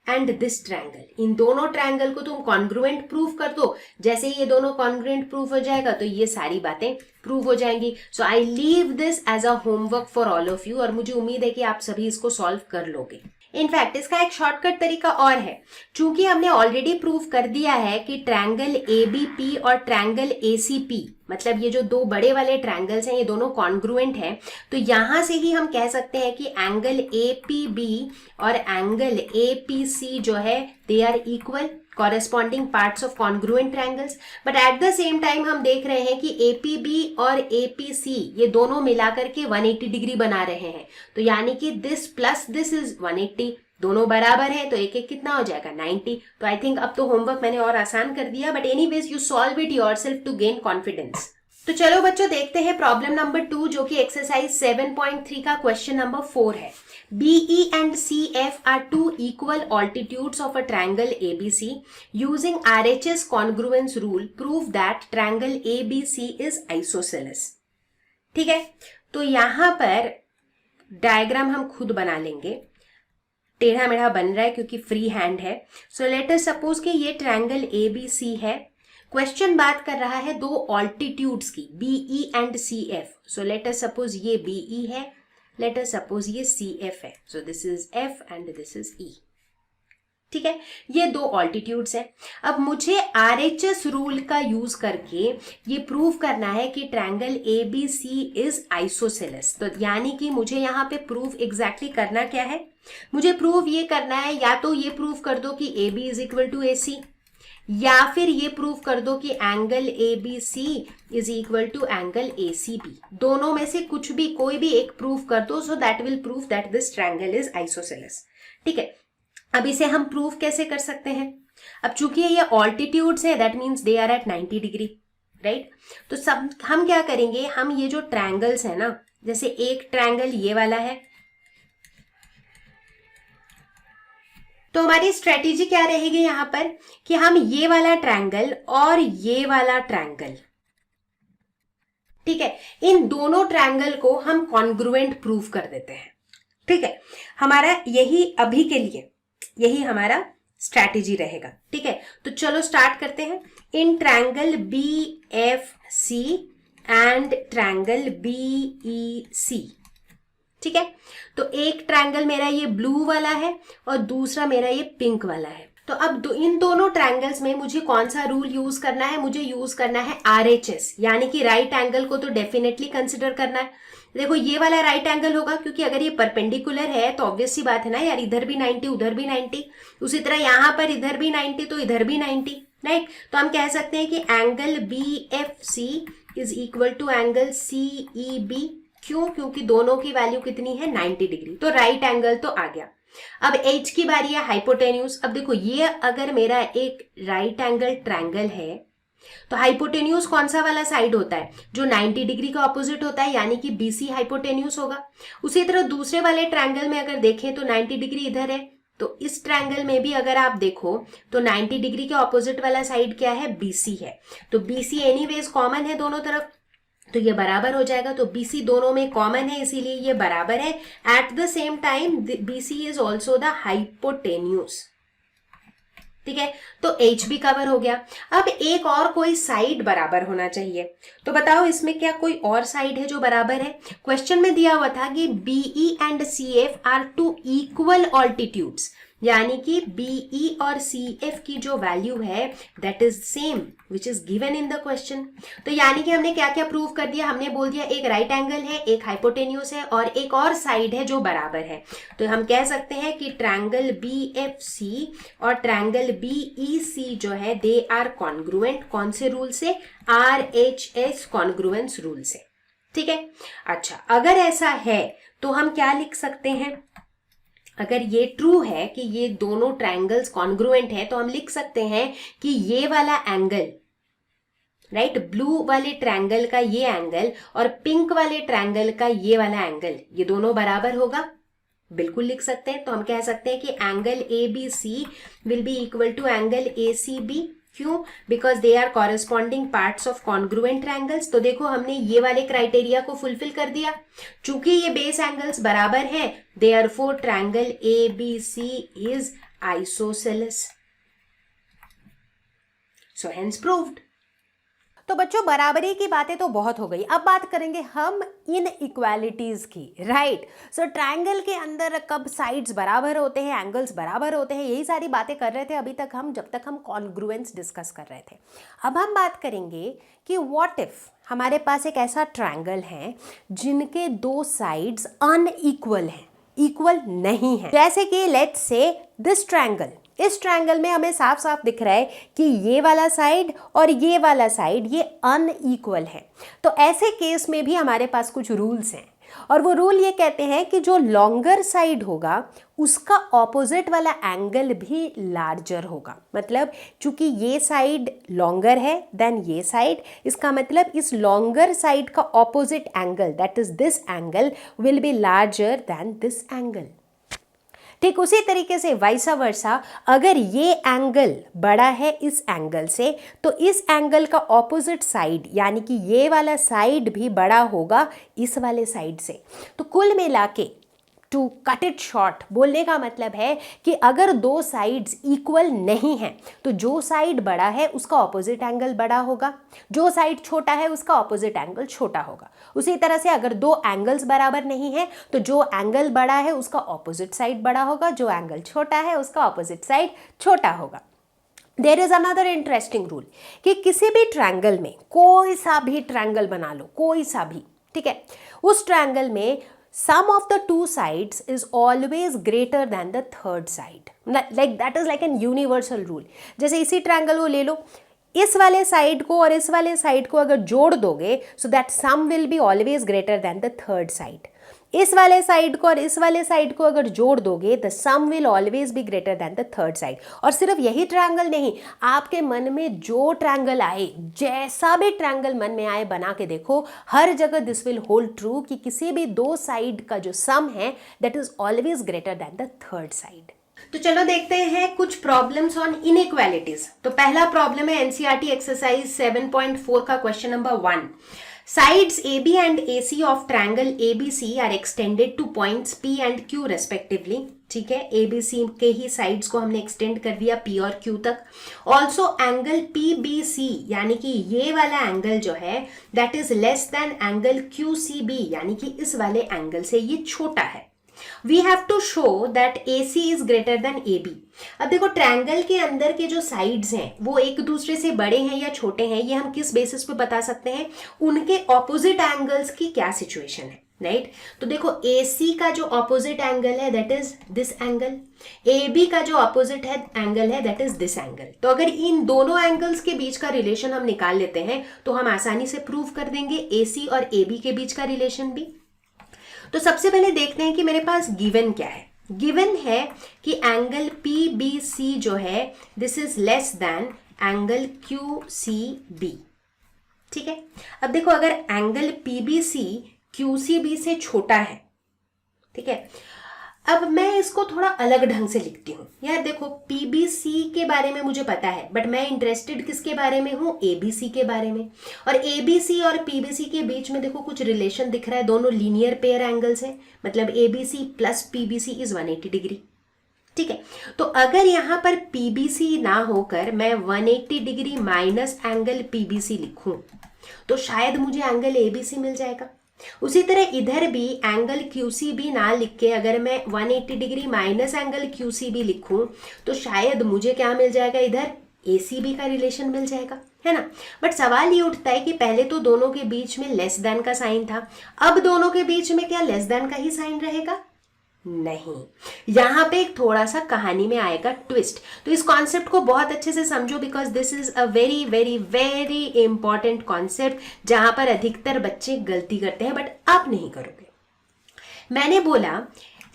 and this triangle, इन दोनों ट्रायंगल को तुम कॉन्ग्रुएंट प्रूव कर दो। जैसे ही ये दोनों कॉन्ग्रुएंट प्रूव हो जाएगा तो ये सारी बातें प्रूव हो जाएंगी। So I leave this as a homework for all of you और मुझे उम्मीद है कि आप सभी इसको सॉल्व कर लोगे। इनफैक्ट इसका एक शॉर्टकट तरीका और है। चूंकि हमने ऑलरेडी प्रूव कर दिया है कि ट्रायंगल ABP और ट्रायंगल ACP, मतलब ये जो दो बड़े वाले ट्रायंगल्स हैं ये दोनों कॉन्ग्रुएंट हैं, तो यहां से ही हम कह सकते हैं कि एंगल APB और एंगल APC जो है they are equal corresponding parts of congruent triangles. But at the same time हम देख रहे हैं कि APB और APC ये दोनों मिलाकर के 180 डिग्री बना रहे हैं, तो यानी कि दिस प्लस दिस इज 180, दोनों बराबर है तो एक एक कितना हो जाएगा 90। तो आई थिंक अब तो होमवर्क मैंने और आसान कर दिया, but anyways you solve it yourself to gain confidence. तो चलो बच्चों देखते हैं प्रॉब्लम नंबर 2 जो कि एक्सरसाइज 7.3 का क्वेश्चन नंबर 4 है। BE and CF are two equal altitudes of a triangle ABC. Using RHS congruence rule, prove that triangle ABC is isosceles. ठीक है, तो यहां पर डायग्राम हम खुद बना लेंगे। टेढ़ा मेढ़ा बन रहा है क्योंकि फ्री हैंड है। सो लेट अस सपोज कि ये ट्रायंगल ABC है। क्वेश्चन बात कर रहा है दो ऑल्टीट्यूड्स की, BE and CF। So let us suppose ये BE है, लेट अस सपोज ये CF है। सो this is F and this is E। ठीक है, ये दो ऑल्टीट्यूड्स हैं। अब मुझे RHS रूल का यूज करके ये प्रूव करना है कि ट्रायंगल ABC इज आइसोसेलेस। तो यानी कि मुझे यहाँ पे प्रूव एग्जैक्टली करना क्या है, मुझे प्रूव ये करना है, या तो ये प्रूव कर दो कि AB is equal to AC, या फिर ये प्रूव कर दो कि angle ABC is equal to angle ACB। दोनों में से कुछ भी, कोई भी एक प्रूव कर दो, so that will prove that this triangle is isosceles. ठीक है, अब इसे हम प्रूव कैसे कर सकते हैं? अब चूंकि ये ऑल्टीट्यूड्स है, that means they are at 90 degree, right? तो सब हम क्या करेंगे, हम ये जो ट्रायंगल्स है ना, जैसे एक ट्रायंगल ये वाला है, तो हमारी स्ट्रेटेजी क्या रहेगी यहां पर कि हम ये वाला ट्रायंगल और ये वाला ट्रायंगल, ठीक है, इन दोनों ट्रायंगल को हम कॉन्ग्रुएंट प्रूव कर देते हैं। ठीक है, हमारा यही अभी के लिए यही हमारा स्ट्रैटेजी रहेगा। ठीक है, तो चलो स्टार्ट करते हैं। In triangle BFC and triangle BEC, ठीक है, तो एक ट्रायंगल मेरा ये ब्लू वाला है और दूसरा मेरा ये पिंक वाला है। तो अब इन दोनों ट्रायंगल्स में मुझे कौन सा रूल यूज करना है? मुझे यूज करना है RHS, यानी कि राइट एंगल को तो डेफिनेटली कंसिडर करना है। देखो ये वाला राइट एंगल होगा, क्योंकि अगर ये परपेंडिकुलर है तो ऑब्वियस सी बात है ना यार, इधर भी 90 उधर भी 90, उसी तरह यहां पर इधर भी 90 तो इधर भी 90, राइट? तो हम कह सकते हैं कि angle BFC is equal to angle CEB। क्यों? क्योंकि दोनों की वैल्यू कितनी है? 90 डिग्री। तो राइट एंगल तो आ गया। अब H की बारी है हाइपोटेन्यूज। अब देखो ये अगर मेरा एक राइट एंगल ट्रायंगल है तो हाइपोटेन्यूज कौन सा वाला साइड होता है? जो 90 डिग्री का ऑपोजिट होता है, यानी कि BC हाइपोटेन्यूज होगा। उसी तरह दूसरे वाले ट्रायंगल में अगर देखें तो 90 डिग्री इधर है, तो इस ट्रायंगल में भी अगर आप देखो तो 90 डिग्री के ऑपोजिट वाला साइड क्या है? BC है। तो BC एनीवेज कॉमन है दोनों तरफ, तो ये बराबर हो जाएगा। तो BC दोनों में कॉमन है, इसीलिए ये बराबर है। Eight the same time BC is also the hypotenuse. ठीक है, तो H भी कवर हो गया। अब एक और कोई साइड बराबर होना चाहिए, तो बताओ इसमें क्या कोई और साइड है जो बराबर है? क्वेश्चन में दिया हुआ था कि BE and CF are two equal altitudes, यानी कि BE और CF की जो वैल्यू है that is same which is given in the question. तो यानी कि हमने क्या क्या प्रूव कर दिया? हमने बोल दिया एक राइट एंगल है, एक हाइपोटेन्यूज है और एक और साइड है जो बराबर है। तो हम कह सकते हैं कि ट्रायंगल BFC और ट्रायंगल BEC जो है दे आर कॉन्ग्रुएंट। कौन से रूल से? RHS कॉन्ग्रुएंस रूल से। ठीक है, अच्छा अगर ऐसा है तो हम क्या लिख सकते हैं? अगर ये ट्रू है कि ये दोनों ट्रायंगल्स कॉन्ग्रुएंट है, तो हम लिख सकते हैं कि ये वाला एंगल, राइट, ब्लू वाले ट्रायंगल का ये एंगल और पिंक वाले ट्रायंगल का ये वाला एंगल, ये दोनों बराबर होगा। बिल्कुल लिख सकते हैं। तो हम कह सकते हैं कि angle ABC will be equal to angle ACB। क्यों? Because they are corresponding parts of congruent triangles. तो देखो हमने ये वाले क्राइटेरिया को फुलफिल कर दिया। चूंकि ये बेस एंगल्स बराबर हैं, therefore triangle ABC is isosceles, so hence proved. तो बच्चों बराबरी की बातें तो बहुत हो गई, अब बात करेंगे हम इन इक्वालिटीज की, राइट? सो ट्रायंगल के अंदर कब साइड्स बराबर होते हैं, एंगल्स बराबर होते हैं, यही सारी बातें कर रहे थे अभी तक हम, जब तक हम कॉन्ग्रुएंस डिस्कस कर रहे थे। अब हम बात करेंगे कि व्हाट इफ हमारे पास एक ऐसा ट्रायंगल है जिनके दो साइड्स अनइक्वल हैं, इक्वल नहीं है। जैसे कि लेट्स से दिस ट्रायंगल, इस ट्रायंगल में हमें साफ साफ दिख रहा है कि ये वाला साइड और ये वाला साइड ये अनइक्वल है। तो ऐसे केस में भी हमारे पास कुछ रूल्स हैं, और वो रूल ये कहते हैं कि जो लॉन्गर साइड होगा उसका ऑपोजिट वाला एंगल भी लार्जर होगा। मतलब चूंकि ये साइड लॉन्गर है देन ये साइड, इसका मतलब इस लॉन्गर साइड का opposite angle that is this angle will be larger than this angle. ठीक उसी तरीके से वाइसा वर्सा, अगर ये एंगल बड़ा है इस एंगल से, तो इस एंगल का ऑपोजिट साइड यानी कि ये वाला साइड भी बड़ा होगा इस वाले साइड से। तो कुल मिला के टू कट इट शॉर्ट, बोलने का मतलब है कि अगर दो साइड्स इक्वल नहीं हैं तो जो साइड बड़ा है उसका ऑपोजिट एंगल बड़ा होगा, जो साइड छोटा है उसका ऑपोजिट एंगल छोटा होगा। उसी तरह से अगर दो एंगल्स बराबर नहीं है तो जो एंगल बड़ा है उसका ऑपोजिट साइड बड़ा होगा, जो एंगल छोटा है उसका ऑपोजिट साइड छोटा होगा। There is another interesting rule कि किसी भी ट्रायंगल में कोई सा भी ट्रायंगल बना लो, कोई सा भी, ठीक है, उस ट्रायंगल में sum of the two sides is always greater than the third side, like that is like an universal rule। जैसे इसी ट्रायंगल को ले लो, इस वाले साइड को और इस वाले साइड को अगर जोड़ दोगे so that sum will be always greater than the third side। इस वाले साइड को और इस वाले साइड को अगर जोड़ दोगे the sum will always be greater than the third side. और सिर्फ यही ट्रायंगल नहीं, आपके मन में जो ट्रायंगल आए, जैसा भी ट्रायंगल मन में आए बना के देखो, हर जगह दिस विल होल्ड ट्रू कि किसी भी दो साइड का जो सम है that is always greater than the third side. तो चलो देखते हैं कुछ प्रॉब्लम्स ऑन इनइक्वालिटीज। तो पहला प्रॉब्लम है एनसीईआरटी एक्सरसाइज 7.4 का question number 1। Sides AB and AC of triangle ABC are extended to points P and Q respectively। ठीक है, ABC के ही साइड्स को हमने एक्सटेंड कर दिया P और Q तक। ऑल्सो एंगल PBC यानी कि ये वाला एंगल जो है that is less than angle QCB यानी कि इस वाले एंगल से ये छोटा है। We have to show that AC is greater than AB। अब देखो ट्रायंगल के अंदर के जो साइड्स हैं वो एक दूसरे से बड़े हैं या छोटे हैं, ये हम किस बेसिस पे बता सकते हैं, उनके ऑपोजिट एंगल्स की क्या सिचुएशन है, राइट। तो देखो AC का जो ऑपोजिट एंगल है that is this angle, AB का जो ऑपोजिट है एंगल है दैट इज दिस एंगल। तो अगर इन दोनों एंगल्स के बीच का रिलेशन हम निकाल लेते हैं तो हम आसानी से प्रूव कर देंगे AC और AB के बीच का रिलेशन भी। तो सबसे पहले देखते हैं कि मेरे पास गिवन क्या है। गिवन है कि एंगल PBC जो है this is less than angle QCB। ठीक है, अब देखो अगर एंगल PBC QCB से छोटा है, ठीक है, अब मैं इसको थोड़ा अलग ढंग से लिखती हूँ। यार देखो PBC के बारे में मुझे पता है बट मैं इंटरेस्टेड किसके बारे में हूँ, ABC के बारे में। और ABC और PBC के बीच में देखो कुछ रिलेशन दिख रहा है, दोनों लीनियर पेयर एंगल्स हैं, मतलब ABC plus PBC is 180 degree. ठीक है, तो अगर यहाँ पर PBC ना होकर मैं 180 डिग्री माइनस एंगल PBC लिखूं तो शायद मुझे एंगल ABC मिल जाएगा। उसी तरह इधर भी एंगल QCB ना लिख के अगर मैं 180 डिग्री माइनस एंगल QCB लिखूं तो शायद मुझे क्या मिल जाएगा, इधर ACB का रिलेशन मिल जाएगा, है ना। बट सवाल ये उठता है कि पहले तो दोनों के बीच में लेस देन का साइन था, अब दोनों के बीच में क्या लेस देन का ही साइन रहेगा? नहीं, यहां पे एक थोड़ा सा कहानी में आएगा ट्विस्ट। तो इस कॉन्सेप्ट को बहुत अच्छे से समझो because this is a very very very important concept जहां पर अधिकतर बच्चे गलती करते हैं बट आप नहीं करोगे। मैंने बोला,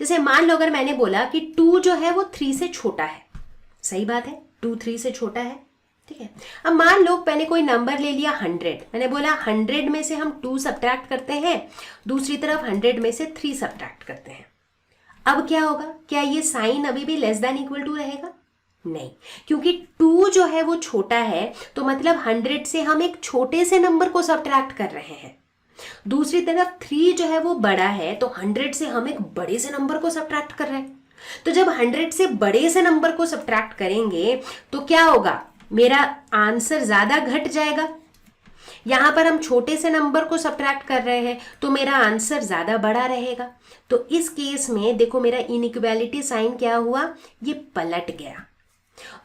जैसे मान लो अगर मैंने बोला कि 2 जो है वो 3 से छोटा है, सही बात है, 2 3 से छोटा है, ठीक है। अब मान लो मैंने कोई नंबर ले लिया 100, मैंने बोला 100 में से हम 2 सब्ट्रैक्ट करते हैं, दूसरी तरफ 100 में से 3 सब्ट्रैक्ट करते हैं। अब क्या होगा, क्या ये साइन अभी भी लेस देन इक्वल टू रहेगा? नहीं, क्योंकि 2 जो है वो छोटा है तो मतलब 100 से हम एक छोटे से नंबर को सब्ट्रैक्ट कर रहे हैं। दूसरी तरफ 3 जो है वो बड़ा है तो 100 से हम एक बड़े से नंबर को सब्ट्रैक्ट कर रहे हैं। तो जब 100 से बड़े से नंबर को सब्ट्रैक्ट करेंगे तो क्या होगा, मेरा आंसर ज्यादा घट जाएगा। यहां पर हम छोटे से नंबर को सब्ट्रैक्ट कर रहे हैं तो मेरा आंसर ज्यादा बड़ा रहेगा। तो इस केस में देखो मेरा इनइक्वालिटी साइन क्या हुआ, ये पलट गया।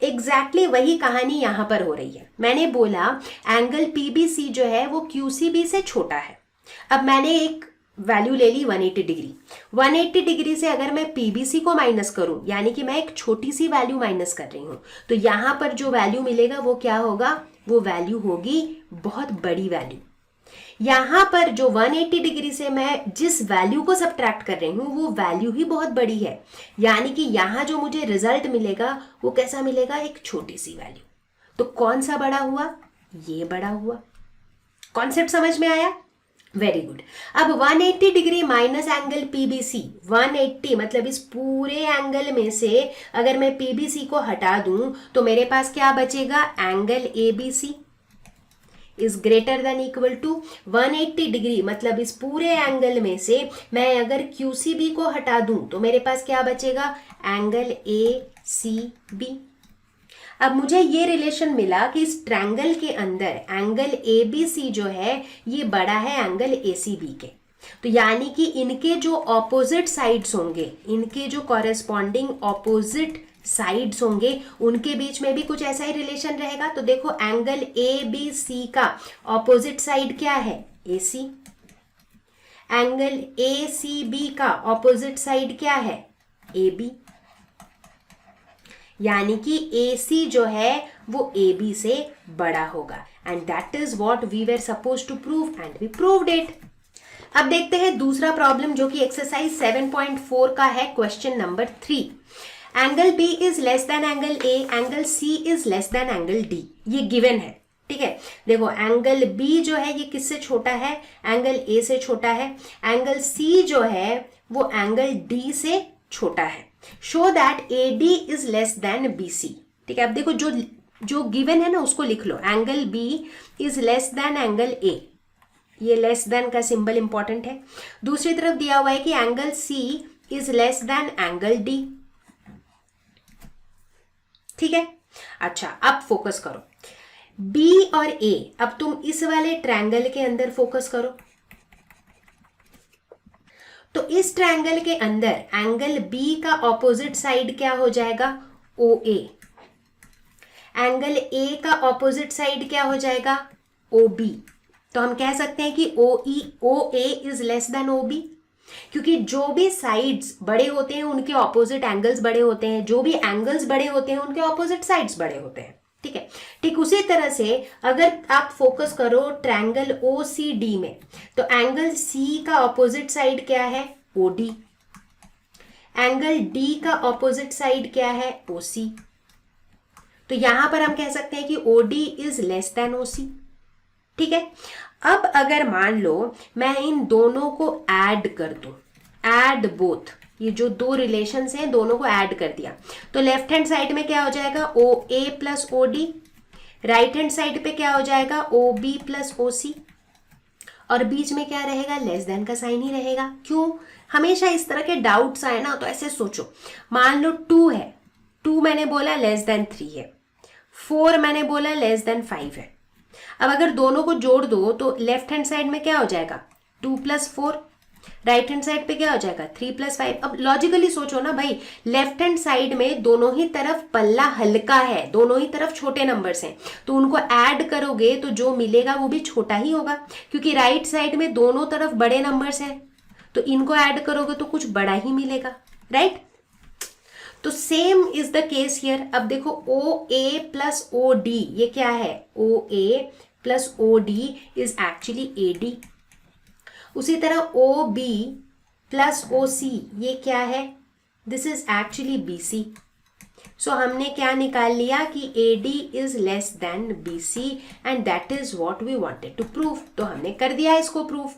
एग्जैक्टली वही कहानी यहां पर हो रही है। मैंने बोला एंगल PBC जो है वो QCB से छोटा है। अब मैंने एक वैल्यू ले ली 180 डिग्री। 180 डिग्री से अगर मैं PBC को माइनस करूं, यानी कि मैं एक छोटी सी वैल्यू माइनस कर रही हूं, तो यहां पर जो वैल्यू मिलेगा वो क्या होगा, वो वैल्यू होगी बहुत बड़ी वैल्यू। यहां पर जो 180 डिग्री से मैं जिस वैल्यू को सब्ट्रैक्ट कर रही हूं वो वैल्यू ही बहुत बड़ी है, यानी कि यहां जो मुझे रिजल्ट मिलेगा वो कैसा मिलेगा, एक छोटी सी वैल्यू। तो कौन सा बड़ा हुआ, ये बड़ा हुआ। कॉन्सेप्ट समझ में आया? Very good. अब 180 डिग्री माइनस एंगल PBC, 180 मतलब इस पूरे एंगल में से अगर मैं PBC को हटा दूं तो मेरे पास क्या बचेगा, angle ABC। Is greater than equal to 180 degree, मतलब इस पूरे एंगल में से मैं अगर QCB को हटा दूं तो मेरे पास क्या बचेगा, एंगल ACB। अब मुझे ये रिलेशन मिला कि इस ट्रायंगल के अंदर एंगल ABC जो है ये बड़ा है एंगल ACB के, तो यानी कि इनके जो ऑपोजिट साइड्स होंगे, इनके जो कॉरेस्पॉन्डिंग ऑपोजिट साइड्स होंगे, उनके बीच में भी कुछ ऐसा ही रिलेशन रहेगा। तो देखो एंगल ABC का ऑपोजिट साइड क्या है, AC। एंगल ACB का ऑपोजिट साइड क्या है, AB। यानी कि AC जो है वो AB से बड़ा होगा, and that is what we were suppose to prove and we proved it. अब देखते हैं दूसरा प्रॉब्लम जो कि एक्सरसाइज 7.4 का है, question number 3। Angle B is less than angle A, angle C is less than angle D, ये गिवन है। ठीक है, देखो एंगल B जो है ये किससे छोटा है, एंगल A से छोटा है। एंगल C जो है वो एंगल D से छोटा है। शो दैट AD इज लेस देन BC। ठीक है, अब देखो जो गिवन है ना उसको लिख लो, angle B is less than angle A, ये लेस देन का सिंबल इंपॉर्टेंट है। दूसरी तरफ दिया हुआ है कि angle C is less than angle D। ठीक है, अच्छा अब फोकस करो B और A। अब तुम इस वाले ट्रायंगल के अंदर फोकस करो, तो इस ट्रायंगल के अंदर एंगल B का ऑपोजिट साइड क्या हो जाएगा, OA। एंगल A का ऑपोजिट साइड क्या हो जाएगा, OB। तो हम कह सकते हैं कि OA is less then OB, क्योंकि जो भी साइड्स बड़े होते हैं उनके ऑपोजिट एंगल्स बड़े होते हैं, जो भी एंगल्स बड़े होते हैं उनके ऑपोजिट साइड्स बड़े होते हैं। ठीक है, ठीक उसी तरह से अगर आप फोकस करो ट्रायंगल OCD में, तो एंगल C का ऑपोजिट साइड क्या है, OD। एंगल D का ऑपोजिट साइड क्या है, OC। तो यहां पर हम कह सकते हैं कि OD is less then OC। ठीक है, अब अगर मान लो मैं इन दोनों को ऐड कर दूं, ऐड बोथ, ये जो दो रिलेशंस हैं दोनों को ऐड कर दिया, तो लेफ्ट हैंड साइड में क्या हो जाएगा, OA plus OD। Right hand side पे क्या हो जाएगा, OB प्लस OC। और बीच में क्या रहेगा, लेस देन का साइन ही रहेगा। क्यों, हमेशा इस तरह के डाउट्स आए ना तो ऐसे सोचो, मान लो 2 है, 2 मैंने बोला लेस देन 3 है, 4 मैंने बोला लेस देन 5 है। अब अगर दोनों को जोड़ दो तो लेफ्ट हैंड साइड में क्या हो जाएगा, 2 प्लस 4, राइट हैंड साइड पे क्या हो जाएगा, 3 प्लस 5। अब लॉजिकली सोचो ना भाई, लेफ्ट हैंड साइड में दोनों ही तरफ पल्ला हल्का है, दोनों ही तरफ छोटे नंबर्स हैं, तो उनको ऐड करोगे तो जो मिलेगा वो भी छोटा ही होगा, क्योंकि राइट साइड में दोनों तरफ बड़े नंबर्स हैं, तो इनको ऐड करोगे तो कुछ बड़ा ही मिलेगा, राइट। तो same is the case here. अब देखो OA प्लस OD ये क्या है, OA plus OD is actually AD। उसी तरह OB प्लस OC ये क्या है, this is actually BC। So हमने क्या निकाल लिया कि AD इज less than BC and that is what we wanted to prove. तो हमने कर दिया इसको प्रूव।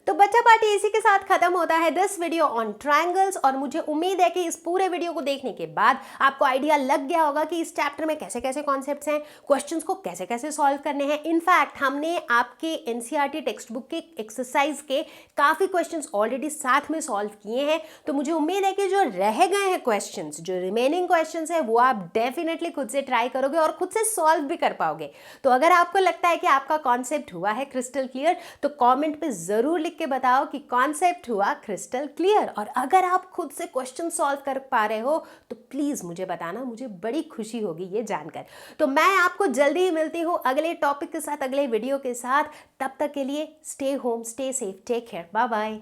तो बच्चा पार्टी इसी के साथ खत्म होता है दिस वीडियो ऑन ट्रायंगल्स, और मुझे उम्मीद है कि इस पूरे वीडियो को देखने के बाद आपको आइडिया लग गया होगा कि इस चैप्टर में कैसे कैसे कॉन्सेप्ट्स हैं, क्वेश्चंस को कैसे कैसे सॉल्व करने हैं। इनफैक्ट हमने आपके NCERT टेक्स्ट बुक के एक्सरसाइज के काफ़ी क्वेश्चंस ऑलरेडी साथ में सॉल्व किए हैं, तो मुझे उम्मीद है कि जो रह गए हैं क्वेश्चंस, जो रिमेनिंग क्वेश्चंस हैं वो आप डेफिनेटली खुद से ट्राई करोगे और खुद से सॉल्व भी कर पाओगे। तो अगर आपको लगता है कि आपका कॉन्सेप्ट हुआ है क्रिस्टल क्लियर, तो कॉमेंट पर जरूर लिख के बताओ कि कॉन्सेप्ट हुआ क्रिस्टल क्लियर। और अगर आप खुद से क्वेश्चन सॉल्व कर पा रहे हो तो प्लीज मुझे बताना, मुझे बड़ी खुशी होगी ये जानकर। तो मैं आपको जल्दी ही मिलती हूँ अगले टॉपिक के साथ, अगले वीडियो के साथ। तब तक के लिए stay home, stay safe, take care, bye bye.